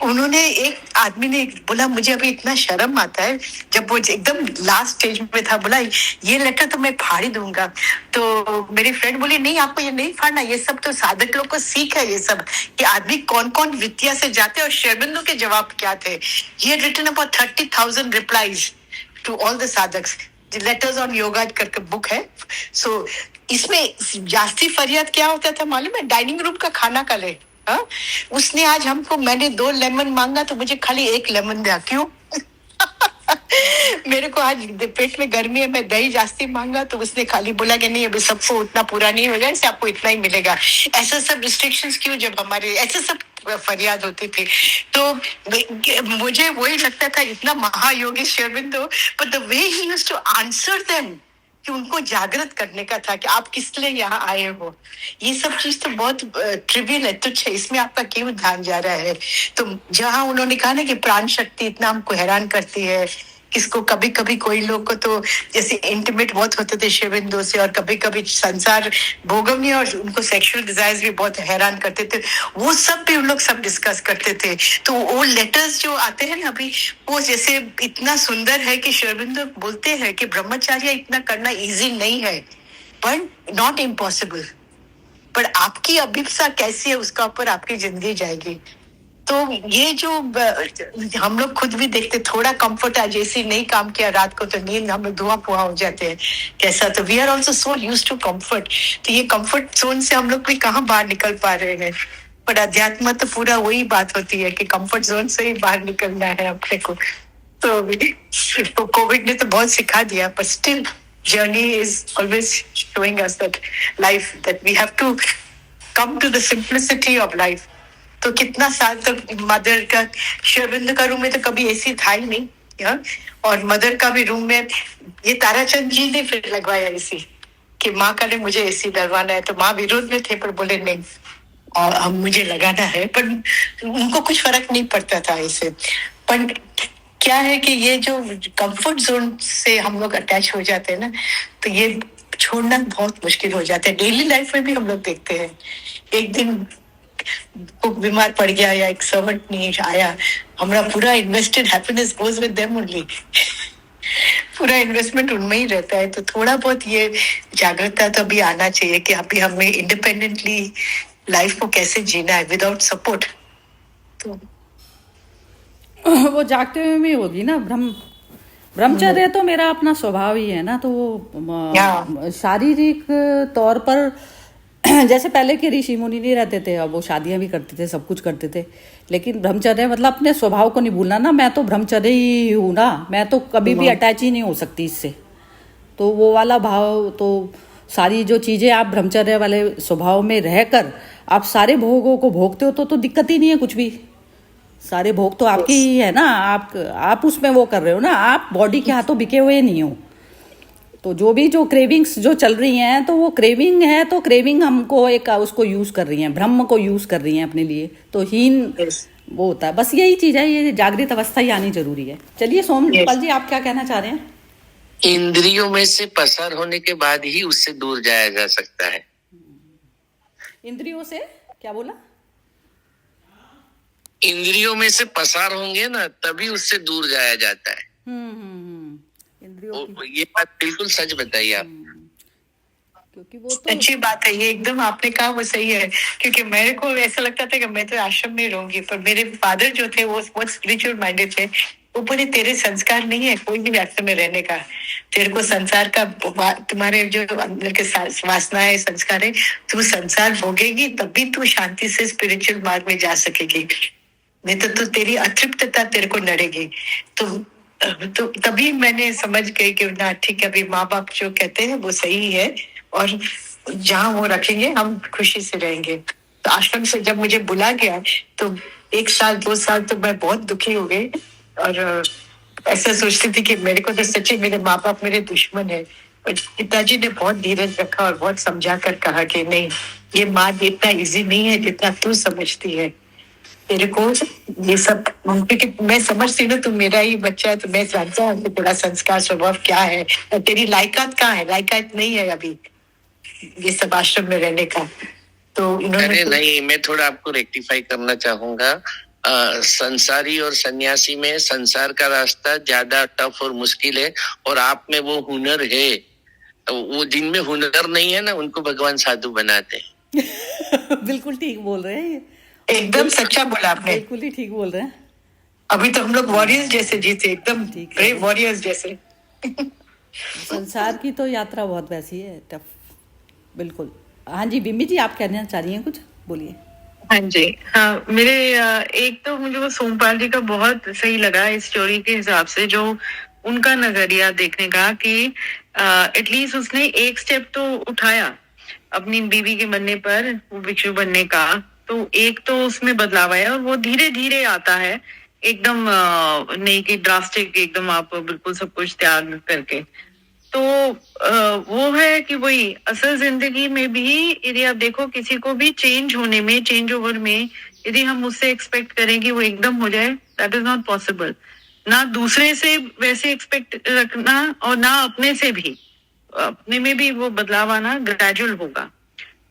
उन्होंने, एक आदमी ने बोला, मुझे अभी इतना शर्म आता है, जब वो एकदम लास्ट स्टेज में था, बोला ये लेटर तो मैं फाड़ ही दूंगा। तो मेरी फ्रेंड बोली, नहीं आपको ये नहीं फाड़ना, ये सब तो साधक लोग को सीख है, ये सब कि आदमी कौन कौन विद्या से जाते हैं। और श्री अरविंदो के जवाब क्या थे? He had written about 30,000 replies to all the sadhaks, letters on yoga करके बुक है। सो इसमें जास्ती फरियाद क्या होता था मालूम है? डाइनिंग रूम का खाना का ले। उसने आज हमको, मैंने 2 लेमन मांगा तो मुझे खाली 1 लेमन दिया, क्यों? मेरे को आज पेट में गर्मी है, मैं दही जास्ती मांगा तो उसने खाली बोला कि नहीं अभी सबको उतना पूरा नहीं होगा, इससे आपको इतना ही मिलेगा। ऐसा सब रिस्ट्रिक्शंस क्यों, जब हमारे ऐसे सब फरियाद होती थी। तो मुझे वही लगता था, इतना महायोगी Shri Aurobindo, but the way he used to answer them, कि उनको जागृत करने का था कि आप किस लिए यहाँ आए हो। ये सब चीज तो बहुत ट्रिवियल है, तुच्छ है, इसमें आपका क्यों ध्यान जा रहा है? तो जहाँ उन्होंने कहा ना कि प्राण शक्ति इतना हमको हैरान करती है, किसको कभी कभी कोई लोग को तो जैसे इंटीमेट बहुत होते थे शिविंदो से, और कभी कभी संसार भोगवनी और उनको सेक्सुअल डिजायर्स भी बहुत हैरान करते थे, वो सब भी उन लोग सब डिस्कस करते थे। तो वो लेटर्स जो आते हैं ना अभी, वो जैसे इतना सुंदर है कि शिविंदो बोलते हैं कि ब्रह्मचर्य इतना करना इजी नहीं है, बट नॉट इम्पॉसिबल। पर आपकी अभिप्सा कैसी है उसका ऊपर आपकी जिंदगी जाएगी। तो ये जो हम लोग खुद भी देखते, थोड़ा कंफर्ट आज ऐसे नहीं काम किया रात को तो नींद हम लोग धुआं पुआ हो जाते हैं कैसा। तो we are also so use to comfort. तो ये कंफर्ट जोन से हम लोग भी कहाँ बाहर निकल पा रहे हैं। पर अध्यात्म तो पूरा वही बात होती है कि कंफर्ट जोन से ही बाहर निकलना है अपने को। तो कोविड ने तो बहुत सिखा दिया, पर still journey is always showing us that life, that we have to come to the simplicity of life. तो कितना साल तक मदर का, शिवबिंदु का रूम में तो कभी एसी था ही नहीं, या? और मदर का भी रूम में ये ताराचंद जी ने फिर लगवाया एसी कि माँ का ने मुझे एसी लगवाना है। तो माँ विरोध में थे पर बोले नहीं और अब मुझे लगाना है। पर उनको कुछ फर्क नहीं पड़ता था इसे। पर क्या है कि ये जो कंफर्ट जोन से हम लोग अटैच हो जाते हैं ना, तो ये छोड़ना बहुत मुश्किल हो जाता है। डेली लाइफ में भी हम लोग देखते हैं, एक दिन कुक बीमार पड़ गया या एक सर्वेंट नहीं आया, हमारा पूरा invested happiness goes with them only. पूरा इन्वेस्टमेंट उनमें ही रहता है। तो थोड़ा बहुत ये जागरूकता तो अभी आना चाहिए कि अभी हमें इंडिपेंडेंटली लाइफ को कैसे जीना है विदाउट सपोर्ट। तो वो जागते हुए में होगी ना। ब्रह्मचर्य तो मेरा अपना स्वभाव ही है ना। तो वो शारीरिक तौर पर जैसे पहले के ऋषि मुनि नहीं रहते थे, अब वो शादियां भी करते थे, सब कुछ करते थे, लेकिन ब्रह्मचर्य मतलब अपने स्वभाव को नहीं भूलना ना। मैं तो ब्रह्मचर्य ही हूँ ना, मैं तो कभी भी अटैच ही नहीं हो सकती इससे। तो वो वाला भाव, तो सारी जो चीज़ें आप ब्रह्मचर्य वाले स्वभाव में रहकर आप सारे भोगों को भोगते हो तो दिक्कत ही नहीं है कुछ भी। सारे भोग तो आपकी ही है ना, आप उसमें वो कर रहे हो ना, आप बॉडी के हाथों बिके हुए नहीं हो। तो जो क्रेविंग्स जो चल रही हैं, तो वो क्रेविंग है, तो क्रेविंग हमको एक उसको यूज कर रही हैं, ब्रह्म को यूज कर रही हैं अपने लिए। तो हीन वो होता है। बस यही चीज है, ये जागृत अवस्था ही आनी जरूरी है। चलिए सोमपाल जी, आप क्या कहना चाह रहे हैं? इंद्रियों में से पसार होने के बाद ही उससे दूर जाया जा सकता है। इंद्रियों से क्या बोला? इंद्रियों में से पसार होंगे ना, तभी उससे दूर जाया जाता है। इंद्रियों ये बात बिल्कुल सच बताइए आप। क्योंकि वो तो अच्छी बात है, ये एकदम आपने कहा वो सही है। क्योंकि मेरे को ऐसा लगता था कि मैं तो आश्रम में रहूंगी, पर मेरे फादर जो थे वो बहुत स्पिरिचुअल माइंडेड थे। वो बोले तेरे संस्कार नहीं है कोई भी आश्रम में रहने का, तेरे को संसार का, तुम्हारे जो अंदर के वासनाएं संस्कार है, तू संसार भोगेगी तभी तू शांति से स्पिरिचुअल मार्ग में जा सकेगी, नहीं तो तेरी अतृप्तता तेरे को नड़ेगी। तो तभी मैंने समझ गई कि ना ठीक है, अभी माँ बाप जो कहते हैं वो सही है, और जहाँ वो रखेंगे हम खुशी से रहेंगे। तो आश्रम से जब मुझे बुला गया तो 1 साल 2 साल तो मैं बहुत दुखी हो गई, और ऐसा सोचती थी कि मेरे को तो सच्ची मेरे माँ बाप मेरे दुश्मन है। और पिताजी ने बहुत धीरज रखा और बहुत समझा कर कहा कि नहीं, ये माँ इतना इजी नहीं है जितना तू समझती है। तेरे को ये सब, क्योंकि मैं समझती हूँ तू मेरा ही बच्चा है, तो मैं जानता हूँ कि तेरा संस्कार स्वभाव क्या है और तेरी लायकात कहाँ है। लायकात नहीं है अभी ये सब आश्रम में रहने का। तो अरे नहीं, मैं थोड़ा आपको रेक्टिफाई करना चाहूंगा। संसारी और सन्यासी में संसार का रास्ता ज्यादा टफ और मुश्किल है, और आप में वो हुनर है। वो जिनमें हुनर नहीं है ना, उनको भगवान साधु बनाते हैं। बिल्कुल ठीक बोल रहे हैं, एकदम सच्चा बोला आपने, बिल्कुल ही ठीक बोल रहे हैं। अभी तो हम लोग वॉरियर्स जैसे जीते, एकदम ब्रेव वॉरियर्स जैसे। संसार की तो यात्रा बहुत वैसी है, टफ। बिल्कुल। हाँ जी बिम्मी जी, आप कहना चाह रही हैं कुछ, बोलिए। हाँ जी, हाँ, मेरे एक तो मुझे वो सोमपाल जी का बहुत सही लगा इस स्टोरी के हिसाब से, जो उनका नजरिया देखने का कि एटलीस्ट उसने एक स्टेप तो उठाया अपनी बीवी के बनने पर, वो भिक्षु बनने का। तो एक तो उसमें बदलाव आया, और वो धीरे धीरे आता है, एकदम नहीं कि ड्रास्टिक एकदम आप बिल्कुल सब कुछ त्याग करके। तो वो है कि वही असल जिंदगी में भी यदि आप देखो, किसी को भी चेंज होने में, चेंज ओवर में यदि हम उससे एक्सपेक्ट करें कि वो एकदम हो जाए, दैट इज नॉट पॉसिबल। ना दूसरे से वैसे एक्सपेक्ट रखना और ना अपने से भी, अपने में भी वो बदलाव आना ग्रेजुअल होगा।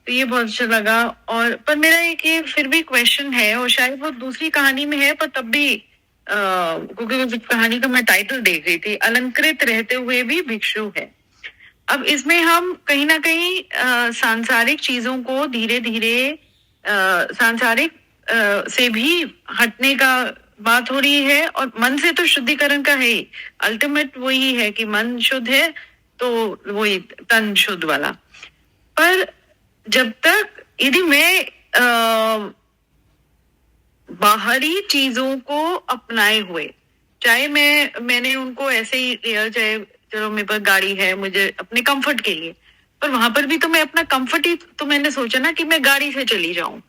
तो ये बहुत अच्छा लगा। और पर मेरा एक ये फिर भी क्वेश्चन है, और शायद वो दूसरी कहानी में है, पर तब भी क्योंकि उस कहानी का मैं टाइटल देख रही थी, अलंकृत रहते हुए भी भिक्षु है। अब इसमें हम कहीं ना कहीं सांसारिक चीजों को धीरे धीरे सांसारिक से भी हटने का बात हो रही है, और मन से तो शुद्धिकरण का है ही, अल्टीमेट वही है कि मन शुद्ध है तो वही तन शुद्ध वाला। पर जब तक यदि मैं बाहरी चीजों को अपनाए हुए, चाहे मैंने उनको ऐसे ही लिया, चाहे चलो मेरे पास गाड़ी है मुझे अपने कंफर्ट के लिए, पर वहां पर भी तो मैं अपना कंफर्ट ही तो मैंने सोचा ना कि मैं गाड़ी से चली जाऊं।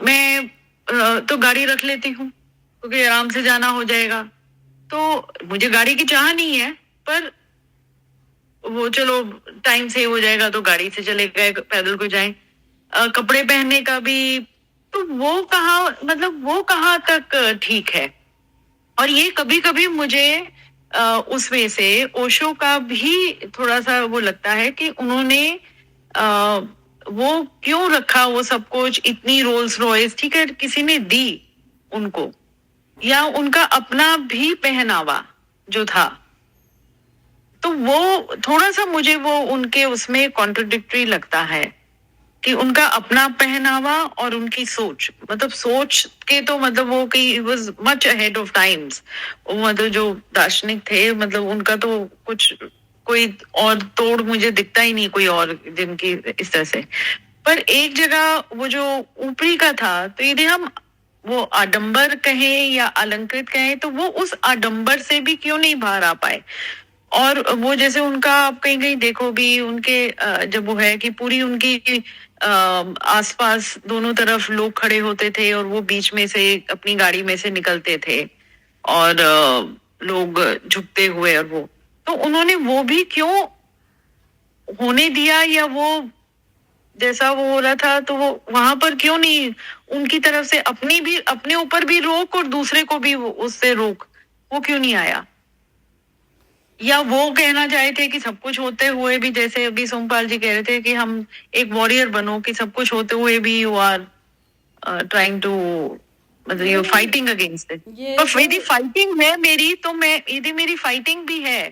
मैं तो गाड़ी रख लेती हूँ क्योंकि आराम से जाना हो जाएगा। तो मुझे गाड़ी की चाह नहीं है, पर वो चलो टाइम से हो जाएगा तो गाड़ी से चले गए, पैदल को जाएं। कपड़े पहनने का भी तो वो कहाँ तक ठीक है। और ये कभी कभी मुझे उसमें से ओशो का भी थोड़ा सा वो लगता है कि उन्होंने वो क्यों रखा वो सब कुछ, इतनी रोल्स रॉयस, ठीक है किसी ने दी उनको, या उनका अपना भी पहनावा जो था, तो वो थोड़ा सा मुझे वो उनके उसमें कॉन्ट्रडिक्टरी लगता है कि उनका अपना पहनावा और उनकी सोच, मतलब सोच के तो मतलब वो कि was much ahead of times. मतलब जो दार्शनिक थे, मतलब उनका तो कुछ कोई और तोड़ मुझे दिखता ही नहीं, कोई और जिनकी इस तरह से। पर एक जगह वो जो ऊपरी का था, तो यदि हम वो आडंबर कहें या अलंकृत कहें, तो वो उस आडंबर से भी क्यों नहीं बाहर आ पाए। और वो जैसे उनका आप कहीं कहीं देखो भी उनके जब वो है कि पूरी उनकी आसपास दोनों तरफ लोग खड़े होते थे और वो बीच में से अपनी गाड़ी में से निकलते थे और लोग झुकते हुए, और वो तो उन्होंने वो भी क्यों होने दिया, या वो जैसा वो हो रहा था तो वो वहां पर क्यों नहीं उनकी तरफ से अपने ऊपर भी रोक और दूसरे को भी उससे रोक, वो क्यों नहीं आया। या वो कहना चाहे थे कि सब कुछ होते हुए भी, जैसे अभी सोमपाल जी कह रहे थे कि हम एक वॉरियर बनो, कि सब कुछ होते हुए भी यू आर ट्राइंग टू, मतलब यू फाइटिंग अगेंस्ट इट। तो यदि फाइटिंग है मेरी, तो मैं यदि मेरी फाइटिंग भी है,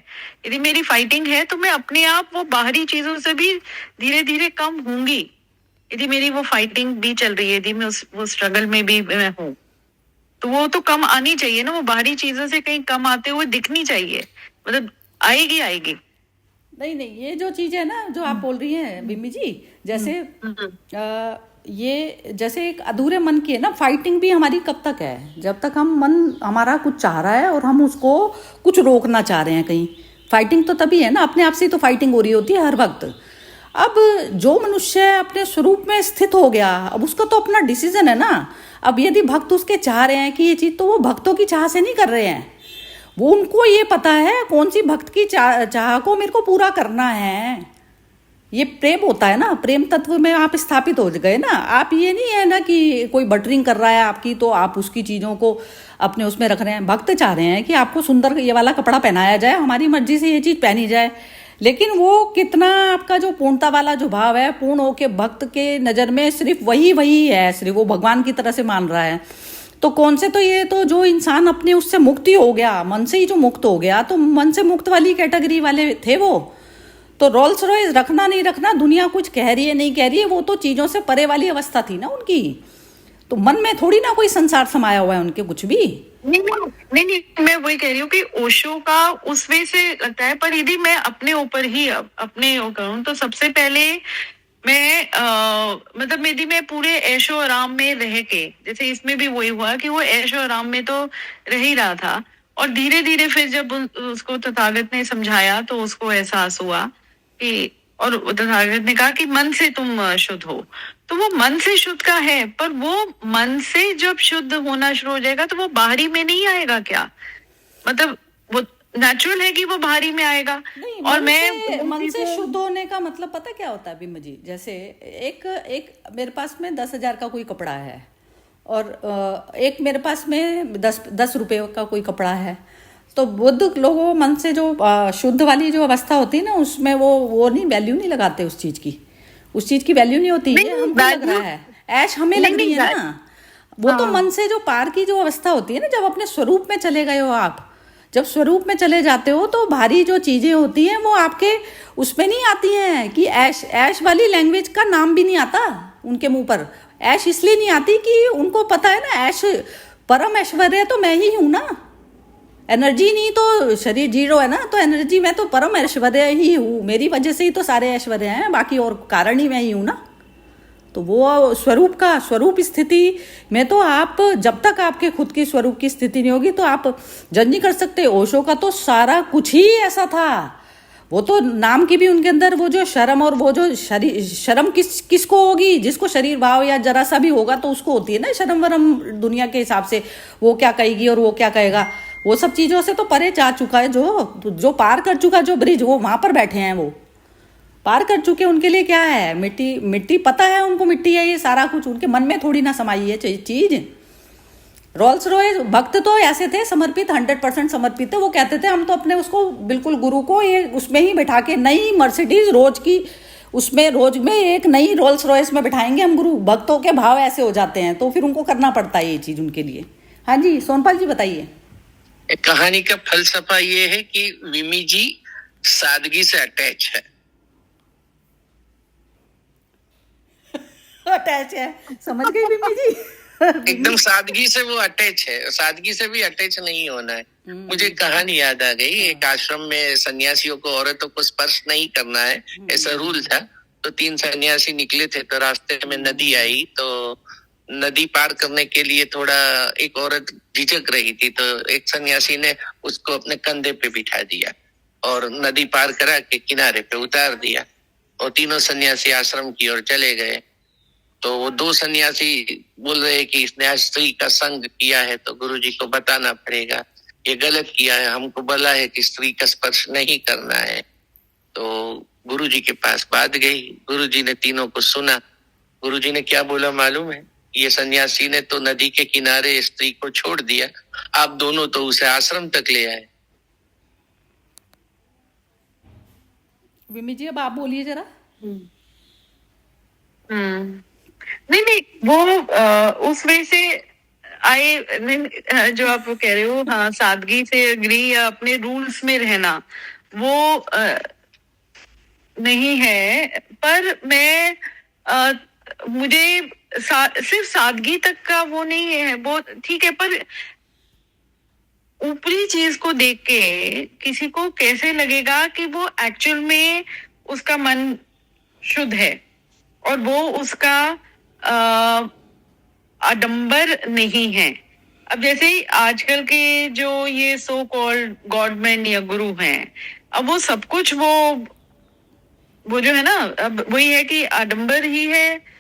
यदि मेरी फाइटिंग है तो मैं अपने आप वो बाहरी चीजों से भी धीरे धीरे कम होंगी। यदि मेरी वो फाइटिंग भी चल रही है, यदि मैं वो स्ट्रगल में भी मैं हूँ, तो वो तो कम आनी चाहिए ना, वो बाहरी चीजों से कहीं कम आते हुए दिखनी चाहिए, मतलब आएगी। नहीं, ये जो चीज है ना जो आप बोल रही हैं बिम्मी जी, जैसे ये जैसे एक अधूरे मन की है ना, फाइटिंग भी हमारी कब तक है, जब तक हम मन हमारा कुछ चाह रहा है और हम उसको कुछ रोकना चाह रहे हैं कहीं, फाइटिंग तो तभी है ना, अपने आप से तो फाइटिंग हो रही होती है हर वक्त। अब जो मनुष्य अपने स्वरूप में स्थित हो गया, अब उसका तो अपना डिसीजन है ना। अब यदि भक्त उसके चाह रहे हैं कि ये चीज, तो वो भक्तों की चाह से नहीं कर रहे हैं, वो उनको ये पता है कौन सी भक्त की चाह को मेरे को पूरा करना है। ये प्रेम होता है ना, प्रेम तत्व में आप स्थापित हो गए ना। आप ये नहीं है ना कि कोई बटरिंग कर रहा है आपकी तो आप उसकी चीज़ों को अपने उसमें रख रहे हैं। भक्त चाह रहे हैं कि आपको सुंदर ये वाला कपड़ा पहनाया जाए, हमारी मर्जी से ये चीज़ पहनी जाए, लेकिन वो कितना आपका जो पूर्णता वाला जो भाव है, पूर्ण होके भक्त के नज़र में सिर्फ वही है, सिर्फ वो भगवान की तरह से मान रहा है। तो कौन से, तो ये तो जो इंसान अपने उससे मुक्ति हो गया, मन से ही जो मुक्त हो गया, तो मन से मुक्त वाली कैटेगरी वाले थे वो। तो रोल्स रॉयस रखना नहीं रखना, दुनिया कुछ कह रही है नहीं कह रही है, वो तो चीज़ों से परे वाली अवस्था थी ना उनकी। तो मन में थोड़ी ना कोई संसार समाया हुआ है उनके कुछ भी। नहीं, मैं वही कह रही हूँ कि ओशो का उस वे से लगता है, पर यदि मैं अपने ऊपर ही अपने करूँ तो सबसे पहले मैं मतलब यदि मैं पूरे ऐशो आराम में रह के, जैसे इसमें भी वही हुआ कि वो ऐशो आराम में तो रह ही रहा था, और धीरे धीरे फिर जब उसको तथागत ने समझाया तो उसको एहसास हुआ कि, और तथागत ने कहा कि मन से तुम शुद्ध हो, तो वो मन से शुद्ध का है, पर वो मन से जब शुद्ध होना शुरू हो जाएगा तो वो बाहरी में नहीं आएगा क्या, मतलब वो नेचुरल है कि वो बाहरी में आएगा। नहीं, और मन से शुद्ध होने का मतलब पता क्या होता है बिम्ब जी, जैसे एक मेरे पास में 10,000 का कोई कपड़ा है और एक मेरे पास में 10 रुपये का कोई कपड़ा है। तो बुद्ध लोगों मन से जो शुद्ध वाली जो अवस्था होती है ना, उसमें वो नहीं, वैल्यू नहीं लगाते उस चीज की। उस चीज की वैल्यू नहीं होती है। हमको लग रहा है ऐश हमें लग रही है ना, वो तो मन से जो पार की जो अवस्था होती है ना, जब अपने स्वरूप में चले गए हो आप, जब स्वरूप में चले जाते हो तो भारी जो चीजें होती हैं वो आपके उसमें नहीं आती हैं। कि ऐश, ऐश वाली लैंग्वेज का नाम भी नहीं आता उनके मुंह पर। ऐश इसलिए नहीं आती कि उनको पता है ना, ऐश परम ऐश्वर्य तो मैं ही हूं ना। एनर्जी नहीं तो शरीर जीरो है ना, तो एनर्जी में तो परम ऐश्वर्य ही हूँ। मेरी वजह से ही तो सारे ऐश्वर्य हैं, बाकी और कारण ही मैं ही हूँ ना। तो वो स्वरूप स्थिति में तो आप, जब तक आपके खुद की स्वरूप की स्थिति नहीं होगी तो आप जज नहीं कर सकते। ओशो का तो सारा कुछ ही ऐसा था। वो तो नाम की भी उनके अंदर वो जो शर्म, और वो जो शर्म किसको होगी, जिसको शरीर भाव या जरा सा भी होगा तो उसको होती है ना शर्म वरम। दुनिया के हिसाब से वो क्या कहेगी और वो क्या कहेगा, वो सब चीजों से तो परे जा चुका है। जो पार कर चुका, जो ब्रिज, वो वहां पर बैठे हैं, वो पार कर चुके। उनके लिए क्या है, मिट्टी पता है उनको, मिट्टी है ये सारा कुछ। उनके मन में थोड़ी ना समाई है चीज। रोल्स रॉयस भक्त तो ऐसे थे समर्पित, 100% समर्पित थे। वो कहते थे हम तो अपने उसको बिल्कुल गुरु को ये उसमें ही बैठा के, नई मर्सिडीज रोज की उसमें, रोज में एक नई रोल्स रॉयस में बैठाएंगे हम गुरु। भक्तों के भाव ऐसे हो जाते हैं, तो फिर उनको करना पड़ता है ये चीज उनके लिए। हाँ जी सोनपाल जी बताइए। कहानी का फलसफा ये है कि विमी जी सादगी से अटैच है। अटैच है, समझ गई विमी जी। एकदम सादगी से वो अटैच है। सादगी से भी अटैच नहीं होना है। मुझे कहानी याद आ गई। एक आश्रम में सन्यासियों को, औरतों को स्पर्श नहीं करना है, ऐसा रूल था। तो 3 सन्यासी निकले थे, तो रास्ते में नदी आई। तो नदी पार करने के लिए थोड़ा एक औरत झिझक रही थी, तो एक सन्यासी ने उसको अपने कंधे पे बिठा दिया और नदी पार करा के किनारे पे उतार दिया। और तीनों सन्यासी आश्रम की ओर चले गए। तो वो 2 सन्यासी बोल रहे कि इसने आज स्त्री का संग किया है, तो गुरुजी को बताना पड़ेगा, ये गलत किया है, हमको बोला है कि स्त्री का स्पर्श नहीं करना है। तो गुरुजी के पास बात गई। गुरुजी ने तीनों को सुना। गुरुजी ने क्या बोला मालूम है? ये सन्यासी ने तो नदी के किनारे स्त्री को छोड़ दिया, आप दोनों तो उसे आश्रम तक ले आए। विमी जी अब आप बोलिए जरा। नहीं वो उस वे से आए नहीं, जो आप कह रहे हो, हाँ, सादगी से अग्री या अपने रूल्स में रहना, वो नहीं है। पर मैं मुझे सिर्फ सादगी तक का वो नहीं है, वो ठीक है। पर ऊपरी चीज को देख के किसी को कैसे लगेगा कि वो एक्चुअल में उसका मन शुद्ध है और वो उसका आडंबर नहीं है। अब जैसे ही आजकल के जो ये सो कॉल्ड गॉडमैन या गुरु हैं, अब वो सब कुछ वो जो है ना, अब वही है कि आडंबर ही है।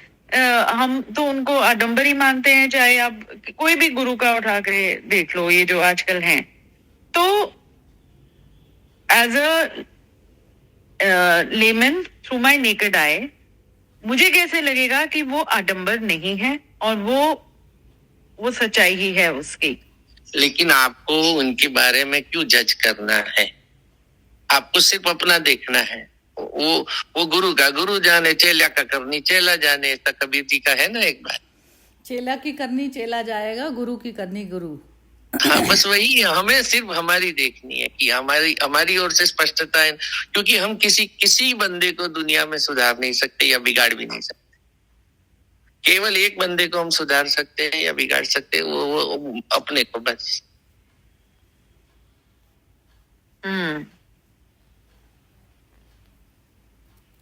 हम तो उनको आडंबर ही मानते हैं, चाहे आप कोई भी गुरु का उठा के देख लो, ये जो आजकल हैं। तो as a lemon through my naked eye, मुझे कैसे लगेगा कि वो आडंबर नहीं है और वो सच्चाई ही है उसकी। लेकिन आपको उनके बारे में क्यों जज करना है? आपको सिर्फ अपना देखना है। वो गुरु जाने, चेला का करनी चेला जाने, ऐसा कबीर जी का है ना एक बात। चेला की करनी चेला जाएगा, गुरु की करनी गुरु। हाँ, बस वही हमें सिर्फ हमारी देखनी है कि हमारी ओर से स्पष्टता है। क्योंकि हम किसी बंदे को दुनिया में सुधार नहीं सकते या बिगाड़ भी नहीं सकते। केवल एक बंदे को हम सुधार सकते हैं या बिगाड़ सकते हैं, वो अपने को बस।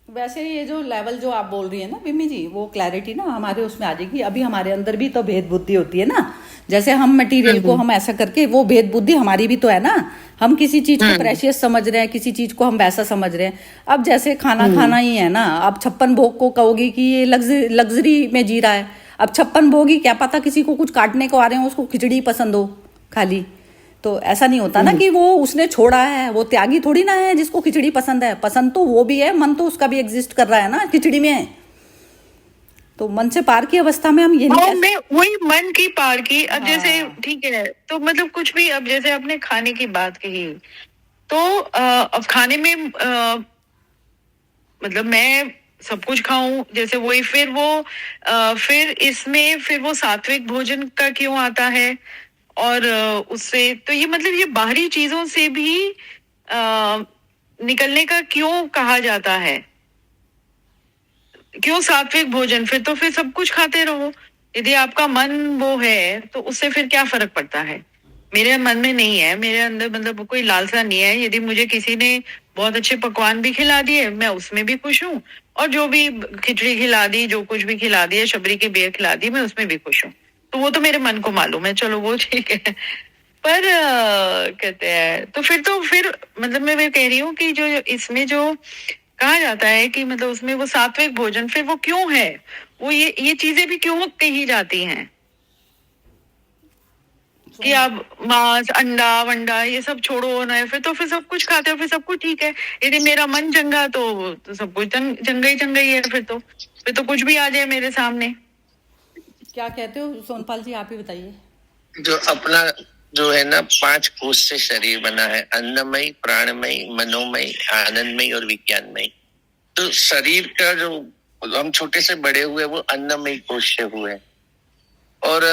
वैसे ये जो लेवल जो आप बोल रही है ना विमी जी, वो क्लैरिटी ना हमारे उसमें आ जाएगी। अभी हमारे अंदर भी तो भेद बुद्धि होती है ना, जैसे हम मटेरियल को हम ऐसा करके, वो भेद बुद्धि हमारी भी तो है ना। हम किसी चीज को प्रेशियस समझ रहे हैं, किसी चीज को हम वैसा समझ रहे हैं। अब जैसे खाना खाना ही है ना, अब 56 भोग को कहोगी कि ये लग्जरी में जी रहा है। अब 56 भोग ही, क्या पता किसी को कुछ काटने को आ रहे हो, उसको खिचड़ी पसंद हो खाली। तो ऐसा नहीं होता ना कि वो उसने छोड़ा है, वो त्यागी थोड़ी ना है जिसको खिचड़ी पसंद है। पसंद तो वो भी है, मन तो उसका भी एग्जिस्ट कर रहा है ना खिचड़ी में। तो मन से पार की अवस्था में हम ये नहीं और मैं वही मन की पार की। अब जैसे हाँ। ठीक है, तो मतलब कुछ भी, अब जैसे आपने खाने की बात कही, तो अब खाने में मतलब मैं सब कुछ खाऊं, जैसे वही फिर इसमें फिर वो सात्विक भोजन का क्यों आता है, और उससे तो ये मतलब ये बाहरी चीजों से भी निकलने का क्यों कहा जाता है, क्यों सात्विक भोजन? फिर सब कुछ खाते रहो। यदि आपका मन वो है तो उससे फिर क्या फर्क पड़ता है? मेरे मन में नहीं है, मेरे अंदर मतलब कोई लालसा नहीं है। यदि मुझे किसी ने बहुत अच्छे पकवान भी खिला दिए, मैं उसमें भी खुश हूँ, और जो भी खिचड़ी खिला दी, जो कुछ भी खिला दिया, शबरी की बेर खिला दी, मैं उसमें भी खुश हूँ। तो वो तो मेरे मन को मालूम है, चलो वो ठीक है। पर कहते हैं तो फिर मतलब मैं कह रही हूँ कि जो इसमें जो कहा जाता है कि मतलब उसमें वो सात्विक भोजन, फिर वो क्यों है? वो ये चीजें भी क्यों कही जाती हैं कि आप मांस, अंडा वंडा ये सब छोड़ो ना, फिर सब कुछ खाते हो, फिर सब कुछ ठीक है। यदि मेरा मन चंगा तो सब कुछ चंगा ही है। फिर तो कुछ भी आ जाए मेरे सामने। क्या कहते हो सोनपाल जी, आप ही बताइए। जो अपना जो है ना 5 कोश से शरीर बना है, अन्नमय, प्राणमय, मनोमय, आनंदमय और विज्ञानमय। तो शरीर का जो हम छोटे से बड़े हुए वो अन्नमय कोश से हुए, और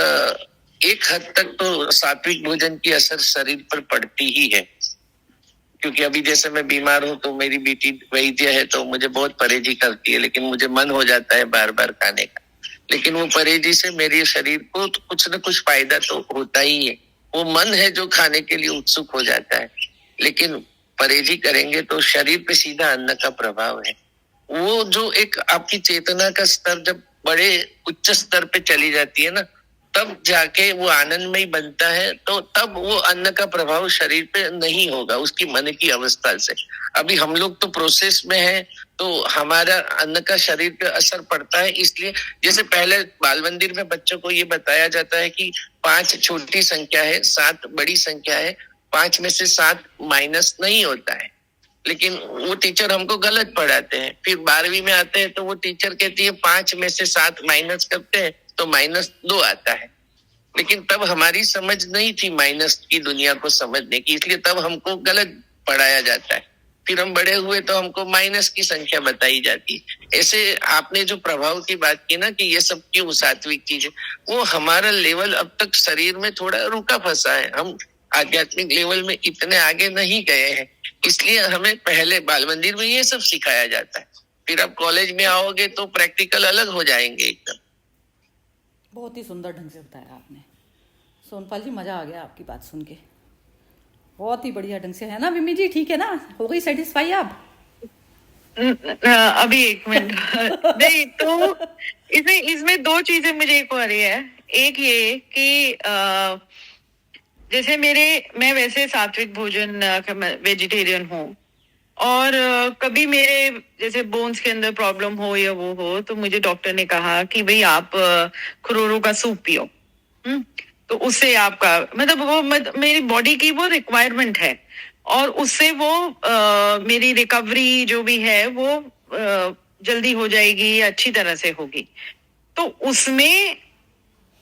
एक हद तक तो सात्विक भोजन की असर शरीर पर पड़ती ही है। क्योंकि अभी जैसे मैं बीमार हूँ तो मेरी बेटी वैद्य है, तो मुझे बहुत परहेजी करती है, लेकिन मुझे मन हो जाता है बार बार खाने का। लेकिन वो परहेजी से मेरे शरीर को तो कुछ न कुछ फायदा तो होता ही है। वो मन है जो खाने के लिए उत्सुक हो जाता है, लेकिन परहेजी करेंगे तो शरीर पे सीधा अन्न का प्रभाव है। वो जो एक आपकी चेतना का स्तर जब बड़े उच्च स्तर पे चली जाती है ना, तब जाके वो आनंदमय बनता है। तो तब वो अन्न का प्रभाव शरीर पे नहीं होगा, उसकी मन की अवस्था से। अभी हम लोग तो प्रोसेस में है, तो हमारा अन्न का शरीर पे असर पड़ता है। इसलिए जैसे पहले बाल मंदिर में बच्चों को ये बताया जाता है कि 5 छोटी संख्या है, 7 बड़ी संख्या है, 5 में से 7 माइनस नहीं होता है। लेकिन वो टीचर हमको गलत पढ़ाते हैं। फिर 12वीं में आते हैं तो वो टीचर कहती है 5 में से 7 माइनस करते हैं तो -2 आता है। लेकिन तब हमारी समझ नहीं थी माइनस की दुनिया को समझने की, इसलिए तब हमको गलत पढ़ाया जाता है। फिर हम बड़े हुए तो हमको माइनस की संख्या बताई जाती। ऐसे आपने जो प्रभाव की बात की ना कि ये सब क्यों सात्विक चीज है, वो हमारा लेवल अब तक शरीर में थोड़ा रुका फंसा है। हम आध्यात्मिक लेवल में इतने आगे नहीं गए हैं, इसलिए हमें पहले बाल मंदिर में ये सब सिखाया जाता है। फिर अब कॉलेज में आओगे तो प्रैक्टिकल अलग हो जाएंगे एकदम। बहुत ही सुंदर ढंग से बताया आपने सोनपाल जी, मजा आ गया आपकी बात सुन के, बहुत ही बढ़िया ढंग से, है ना विमी जी? ठीक है ना, हो गई सेटिस्फाई आप? अभी एक मिनट। नहीं तो इसमें 2 चीजें मुझे एक हो रही है। एक ये कि जैसे मैं वैसे सात्विक भोजन वेजिटेरियन हूँ, और कभी मेरे जैसे बोन्स के अंदर प्रॉब्लम हो या वो हो, तो मुझे डॉक्टर ने कहा कि भाई आप खरोरों का सूप पियो। तो उससे आपका मतलब वो मेरी बॉडी की वो रिक्वायरमेंट है, और उससे वो मेरी रिकवरी जो भी है वो जल्दी हो जाएगी, अच्छी तरह से होगी। तो उसमें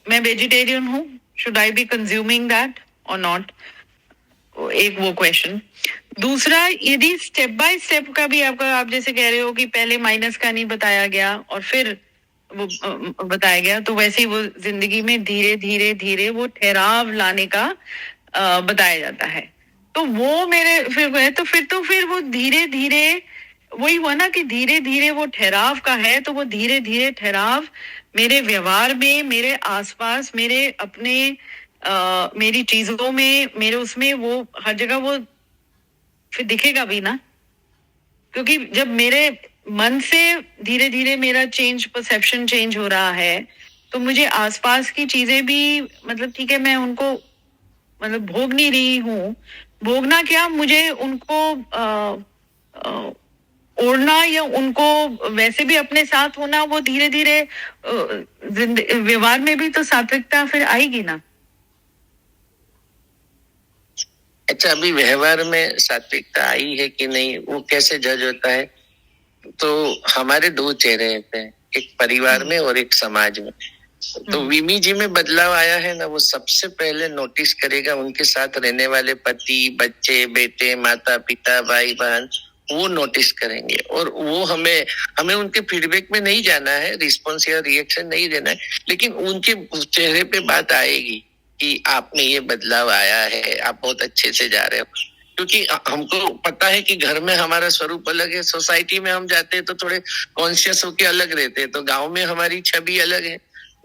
मैं वेजिटेरियन हूँ, should I be consuming that और नॉट? एक वो क्वेश्चन। दूसरा, यदि स्टेप बाय स्टेप का भी आप जैसे कह रहे हो कि पहले माइनस का नहीं बताया गया और फिर वो बताया गया, तो वैसे ही वो जिंदगी में धीरे धीरे धीरे वो ठहराव लाने का बताया जाता है। तो वो मेरे फिर वो धीरे धीरे वही हुआ ना कि धीरे धीरे वो ठहराव का है। तो वो धीरे धीरे ठहराव मेरे व्यवहार में, मेरे आसपास, मेरे अपने मेरी चीजों में, मेरे उसमें वो हर जगह वो फिर दिखेगा भी ना। क्योंकि जब मेरे मन से धीरे धीरे मेरा परसेप्शन चेंज हो रहा है, तो मुझे आसपास की चीजें भी मतलब ठीक है, मैं उनको मतलब भोग नहीं रही हूँ। भोगना क्या, मुझे उनको ओढ़ना या उनको वैसे भी अपने साथ होना, वो धीरे धीरे व्यवहार में भी तो सात्विकता फिर आएगी ना। अच्छा, अभी व्यवहार में सात्विकता आई है कि नहीं वो कैसे जज होता है? तो हमारे 2 चेहरे होते हैं, एक परिवार में और एक समाज में। तो विमी जी में बदलाव आया है ना, वो सबसे पहले नोटिस करेगा उनके साथ रहने वाले पति, बच्चे, बेटे, माता पिता, भाई बहन, वो नोटिस करेंगे। और वो हमें उनके फीडबैक में नहीं जाना है, रिस्पॉन्स या रिएक्शन नहीं देना है, लेकिन उनके चेहरे पे बात आएगी कि आप में ये बदलाव आया है, आप बहुत अच्छे से जा रहे हो। क्योंकि हमको पता है कि घर में हमारा स्वरूप अलग है, सोसाइटी में हम जाते हैं तो थोड़े कॉन्शियस होके अलग रहते हैं, तो गांव में हमारी छवि अलग है,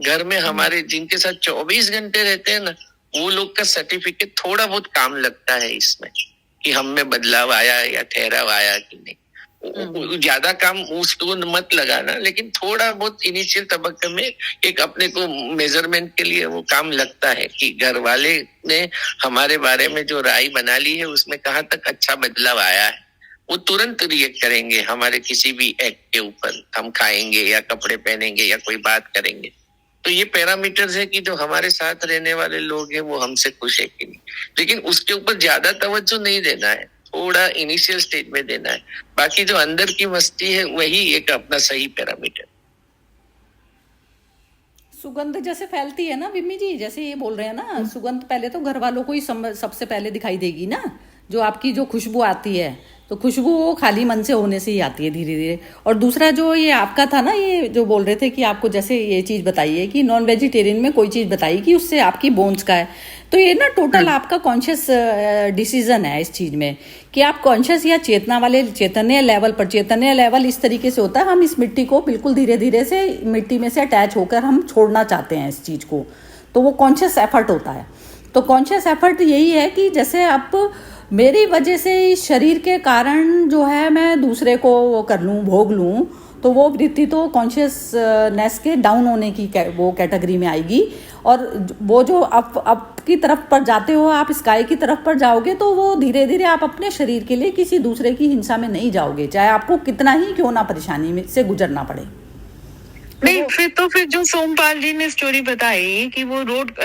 घर में हमारे जिनके साथ 24 घंटे रहते हैं ना, वो लोग का सर्टिफिकेट थोड़ा बहुत काम लगता है इसमें कि हम में बदलाव आया या ठहराव आया कि नहीं। ज्यादा काम उसको मत लगाना, लेकिन थोड़ा बहुत इनिशियल तबक्के में एक अपने को मेजरमेंट के लिए वो काम लगता है कि घर वाले ने हमारे बारे में जो राय बना ली है उसमें कहाँ तक अच्छा बदलाव आया है। वो तुरंत रिएक्ट करेंगे हमारे किसी भी एक्ट के ऊपर, हम खाएंगे या कपड़े पहनेंगे या कोई बात करेंगे। तो ये पैरामीटर्स है कि जो हमारे साथ रहने वाले लोग हैं वो हमसे खुश है कि नहीं, लेकिन उसके ऊपर ज्यादा तवज्जो नहीं देना है, थोड़ा इनिशियल स्टेज में देना है। बाकी जो अंदर की मस्ती है वही एक अपना सही पैरामीटर। सुगंध जैसे फैलती है ना विम्मी जी, जैसे ये बोल रहे हैं ना, सुगंध पहले तो घर वालों को ही सबसे पहले दिखाई देगी ना, जो आपकी जो खुशबू आती है, तो खुशबू वो खाली मन से होने से ही आती है धीरे धीरे। और दूसरा जो ये आपका था ना, ये जो बोल रहे थे कि आपको जैसे ये चीज़ बताई है कि नॉन वेजिटेरियन में कोई चीज़ बताई कि उससे आपकी बोन्स का है, तो ये ना टोटल आपका कॉन्शियस डिसीजन है इस चीज़ में कि आप कॉन्शियस या चेतना वाले चैतन्य लेवल पर, चैतन्य लेवल इस तरीके से होता है, हम इस मिट्टी को बिल्कुल धीरे धीरे से मिट्टी में से अटैच होकर हम छोड़ना चाहते हैं इस चीज़ को, तो वो कॉन्शियस एफर्ट होता है। तो कॉन्शियस एफर्ट यही है कि जैसे आप मेरी वजह से इस शरीर के कारण जो है मैं दूसरे को वो कर लूँ, भोग लूँ, तो वो वृत्ति तो कॉन्शियसनेस के डाउन होने की वो कैटेगरी में आएगी। और वो जो अप की तरफ पर जाते हो, आप स्काई की तरफ पर जाओगे, तो वो धीरे धीरे आप अपने शरीर के लिए किसी दूसरे की हिंसा में नहीं जाओगे, चाहे आपको कितना ही क्यों ना परेशानी में से गुजरना पड़े। नहीं, फिर जो सोमपाल जी ने स्टोरी बताई कि वो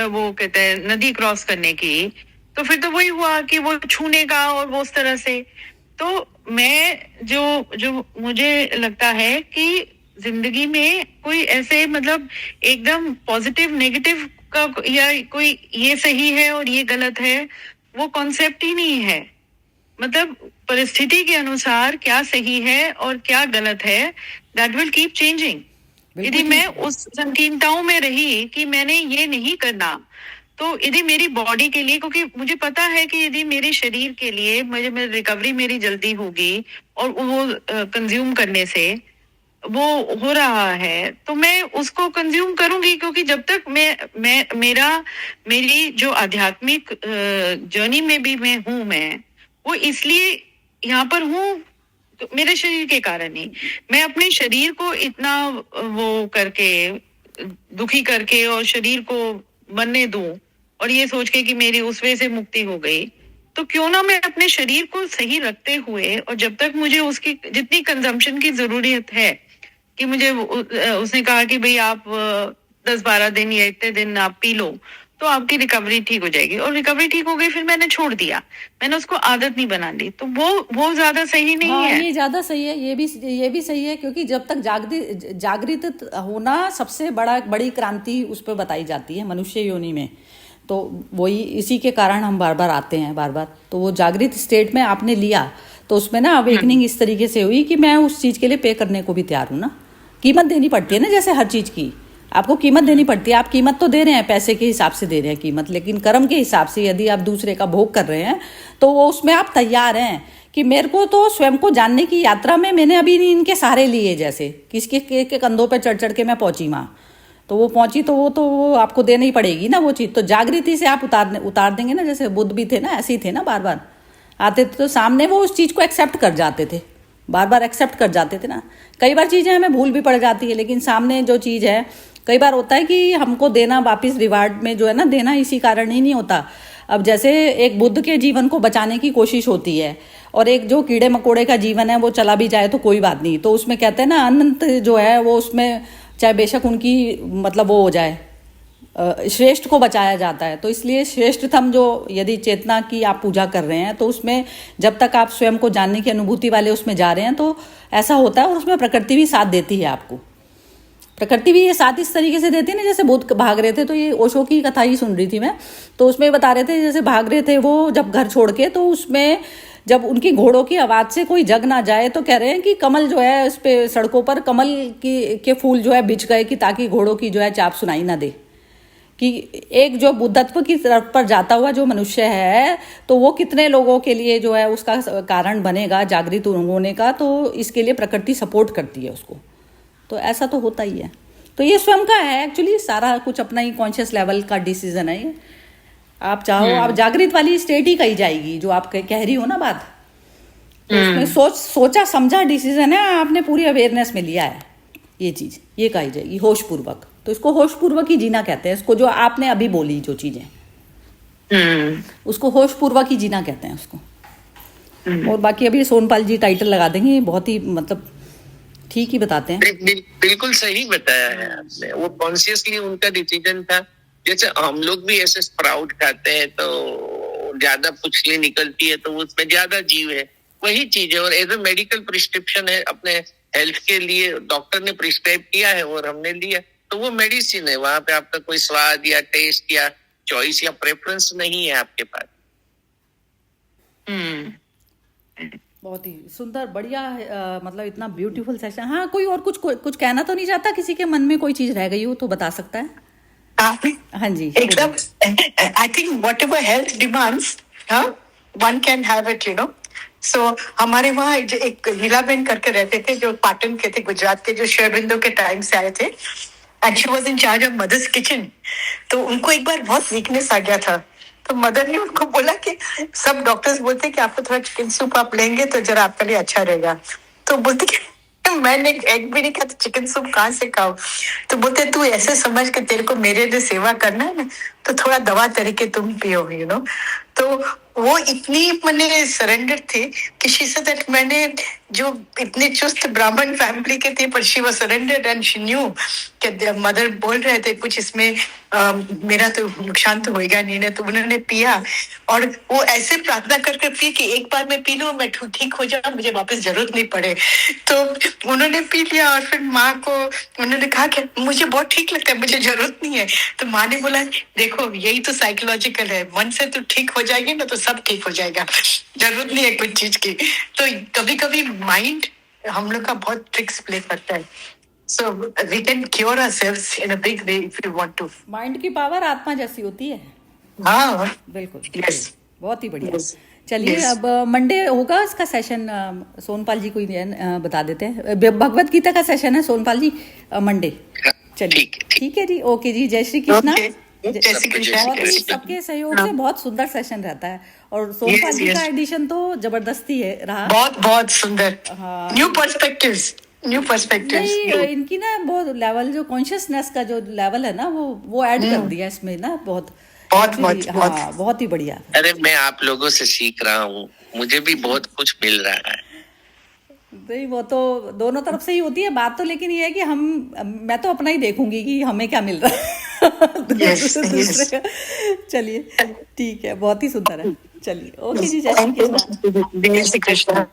वो कहते हैं नदी क्रॉस करने की, तो फिर तो वही हुआ कि वो छूने का और वो उस तरह से। तो मैं जो मुझे लगता है कि जिंदगी में कोई ऐसे मतलब एकदम पॉजिटिव नेगेटिव का या कोई ये सही है और ये गलत है, वो कॉन्सेप्ट ही नहीं है। मतलब परिस्थिति के अनुसार क्या सही है और क्या गलत है, दैट विल कीप चेंजिंग। यदि मैं उस संकीर्णताओं में रही कि मैंने ये नहीं करना, तो यदि मेरी बॉडी के लिए, क्योंकि मुझे पता है कि यदि मेरे शरीर के लिए मेरी रिकवरी मेरी जल्दी होगी और वो कंज्यूम करने से वो हो रहा है, तो मैं उसको कंज्यूम करूंगी। क्योंकि जब तक मेरी जो आध्यात्मिक जर्नी में भी मैं हूँ, मैं वो इसलिए यहाँ पर हूँ तो मेरे शरीर के कारण ही। मैं अपने शरीर को इतना वो करके दुखी करके और शरीर को बनने दूं और ये सोच के कि मेरी उस वजह से मुक्ति हो गई, तो क्यों ना मैं अपने शरीर को सही रखते हुए, और जब तक मुझे उसकी जितनी कंजम्पशन की जरूरत है, कि मुझे उसने कहा कि भाई आप 10-12 दिन या इतने दिन आप पी लो तो आपकी रिकवरी ठीक हो जाएगी, और रिकवरी ठीक हो गई, फिर मैंने छोड़ दिया, मैंने उसको आदत नहीं बना ली, तो वो ज्यादा सही नहीं है। ये ज्यादा सही है, ये भी सही है, क्योंकि जब तक जागृत होना सबसे बड़ी क्रांति उस पर बताई जाती है मनुष्य योनि में, तो वही इसी के कारण हम बार बार आते हैं बार बार। तो वो जागृत स्टेट में आपने लिया, तो उसमें ना अवेकनिंग इस तरीके से हुई कि मैं उस चीज़ के लिए पे करने को भी तैयार हूँ ना। कीमत देनी पड़ती है ना, जैसे हर चीज़ की आपको कीमत देनी पड़ती है। आप कीमत तो दे रहे हैं, पैसे के हिसाब से दे रहे हैं कीमत, लेकिन कर्म के हिसाब से यदि आप दूसरे का भोग कर रहे हैं तो वो उसमें आप तैयार हैं कि मेरे को तो स्वयं को जानने की यात्रा में मैंने अभी इनके सहारे लिए, जैसे किसके के कंधों पर चढ़ के मैं पहुंची वहाँ, तो वो पहुंची तो वो आपको देनी ही पड़ेगी ना वो चीज़। तो जागृति से आप उतार देंगे ना, जैसे बुद्ध भी थे ना, ऐसे ही थे ना, बार बार आते थे तो सामने वो उस चीज़ को एक्सेप्ट कर जाते थे, बार बार एक्सेप्ट कर जाते थे ना। कई बार चीज़ें हमें भूल भी पड़ जाती है, लेकिन सामने जो चीज़ है, कई बार होता है कि हमको देना वापस रिवार्ड में जो है ना, देना इसी कारण ही नहीं होता। अब जैसे एक बुद्ध के जीवन को बचाने की कोशिश होती है, और एक जो कीड़े मकोड़े का जीवन है वो चला भी जाए तो कोई बात नहीं, तो उसमें कहते हैं ना अनंत जो है वो उसमें चाहे बेशक उनकी मतलब वो हो जाए, श्रेष्ठ को बचाया जाता है। तो इसलिए श्रेष्ठतम जो यदि चेतना की आप पूजा कर रहे हैं, तो उसमें जब तक आप स्वयं को जानने की अनुभूति वाले उसमें जा रहे हैं तो ऐसा होता है, और उसमें प्रकृति भी साथ देती है आपको। प्रकृति भी ये साथ इस तरीके से देती है ना, जैसे बुद्ध भाग रहे थे, तो ये ओशो की कथा ही सुन रही थी मैं, तो उसमें बता रहे थे जैसे भाग रहे थे वो जब घर छोड़ के, तो उसमें जब उनकी घोड़ों की आवाज से कोई जग ना जाए, तो कह रहे हैं कि कमल जो है उस पे सड़कों पर कमल के फूल जो है बिछ गए, कि ताकि घोड़ों की जो है चाप सुनाई ना दे, कि एक जो बुद्धत्व की तरफ पर जाता हुआ जो मनुष्य है, तो वो कितने लोगों के लिए जो है उसका कारण बनेगा जागृत होने का, तो इसके लिए प्रकृति सपोर्ट करती है उसको। तो ऐसा तो होता ही है। तो ये स्वयं का है एक्चुअली, सारा कुछ अपना ही कॉन्शियस लेवल का डिसीजन है ये। आप चाहो आप जागृत वाली स्टेट ही कही जाएगी जो आप कह रही हो ना बात, तो उसमें सोचा समझा डिसीजन है, आपने पूरी अवेयरनेस में लिया है ये चीज, ये कही जाएगी होश पूर्वक। तो इसको होश पूर्वक ही जीना कहते हैं, इसको जो आपने अभी बोली जो चीजें, उसको होश पूर्वक ही जीना कहते हैं उसको। और बाकी अभी सोनपाल जी टाइटल लगा देंगे, बहुत ही मतलब ठीक ही बताते हैं। बिल्कुल सही बताया है आपने, वो कॉन्शियसली उनका डिसीजन था। जैसे हम लोग भी ऐसे स्प्राउट खाते हैं तो ज्यादा पुछली निकलती है, तो उसमें ज्यादा जीव है, वही चीज है। और एज ए मेडिकल प्रिस्क्रिप्शन है, अपने हेल्थ के लिए डॉक्टर ने प्रिस्क्राइब किया है और हमने लिया, तो वो मेडिसिन है। वहां पे आपका कोई स्वाद या टेस्ट या चॉइस या प्रेफरेंस नहीं है आपके पास। बहुत ही सुंदर, बढ़िया मतलब इतना ब्यूटीफुल सेशन। हाँ, कोई और कुछ कहना तो नहीं चाहता? किसी के मन में कोई चीज रह गई हो तो बता सकता है। हाँ जी, एकदम। I think whatever health demands, one can have it, you know. So हमारे वहाँ एक हीलाबेन करके रहते थे, जो पाटन के थे, गुजरात के, जो शेरबिंदो के टाइम से आए थे, and she was in charge of mother's kitchen. तो उनको एक बार बहुत वीकनेस आ गया था, तो मदर ने उनको बोला कि सब डॉक्टर्स बोलते हैं कि आपको थोड़ा चिकन सूप आप लेंगे तो जरा आपके लिए अच्छा रहेगा। तो बोलते कि मैंने एग भी नहीं खाया तो चिकन सूप कहाँ से खाओ। तो बोलते तू ऐसे समझ के तेरे को मेरे लिए सेवा करना है ना, तो थोड़ा दवा तरीके तुम पियो, यू नो। तो वो इतनी मैंने सरेंडर थी कि शी सेड दैट, मैंने जो इतने चुस्त ब्राह्मण फैमिली के थे, पर she was surrendered and she knew कि मदर बोल रहे थे कुछ इसमें मेरा तो नुकसान तो होएगा नहीं ना। तो उन्होंने पिया, और वो ऐसे प्रार्थना करके पी कि एक बार मैं पी लूं, मैं ठीक हो जाऊं, मुझे वापस जरूरत नहीं पड़े। तो उन्होंने पी लिया, और फिर माँ को उन्होंने कहा कि मुझे बहुत ठीक लगता है, मुझे जरूरत नहीं है। तो माँ ने बोला देखो यही तो साइकोलॉजिकल है, मन से तो ठीक हो जाएगी ना तो सब ठीक हो जाएगा, जरूरत नहीं है कुछ चीज की। तो कभी कभी माइंड हम लोग का बहुत ट्रिक्स प्ले करता है। So we can cure ourselves in a big way if we want to. Mind की पावर आत्मा जैसी होती है। हाँ, बिल्कुल। yes, बहुत ही बढ़िया। yes. चलिए, Yes. अब मंडे होगा इसका सेशन, सोनपाल जी को बता देते हैं। भगवत गीता का सेशन है सोनपाल जी, मंडे। चलिए, ठीक है जी, ओके जी, जय श्री कृष्णा। Okay. जय श्री कृष्ण। बहुत ही सबके सहयोग से बहुत सुंदर सेशन रहता है, और सोनपाल जी का एडिशन तो जबरदस्ती है रहा, बहुत बहुत सुंदर। हाँ। New perspectives. नहीं, इनकी ना बहुत लेवल, जो कॉन्शियसनेस का जो लेवल है ना, वो ऐड कर दिया इसमें ना, बहुत हाँ, बहुत ही बढ़िया। अरे मैं आप लोगों से सीख रहा हूँ, मुझे भी बहुत कुछ मिल रहा है। नहीं, वो तो दोनों तरफ से ही होती है बात तो, लेकिन ये है कि मैं तो अपना ही देखूंगी कि हमें क्या मिल रहा है। चलिए, ठीक है, बहुत ही सुंदर है। चलिए, ओके जी, जय श्री कृष्ण। जय श्री कृष्ण।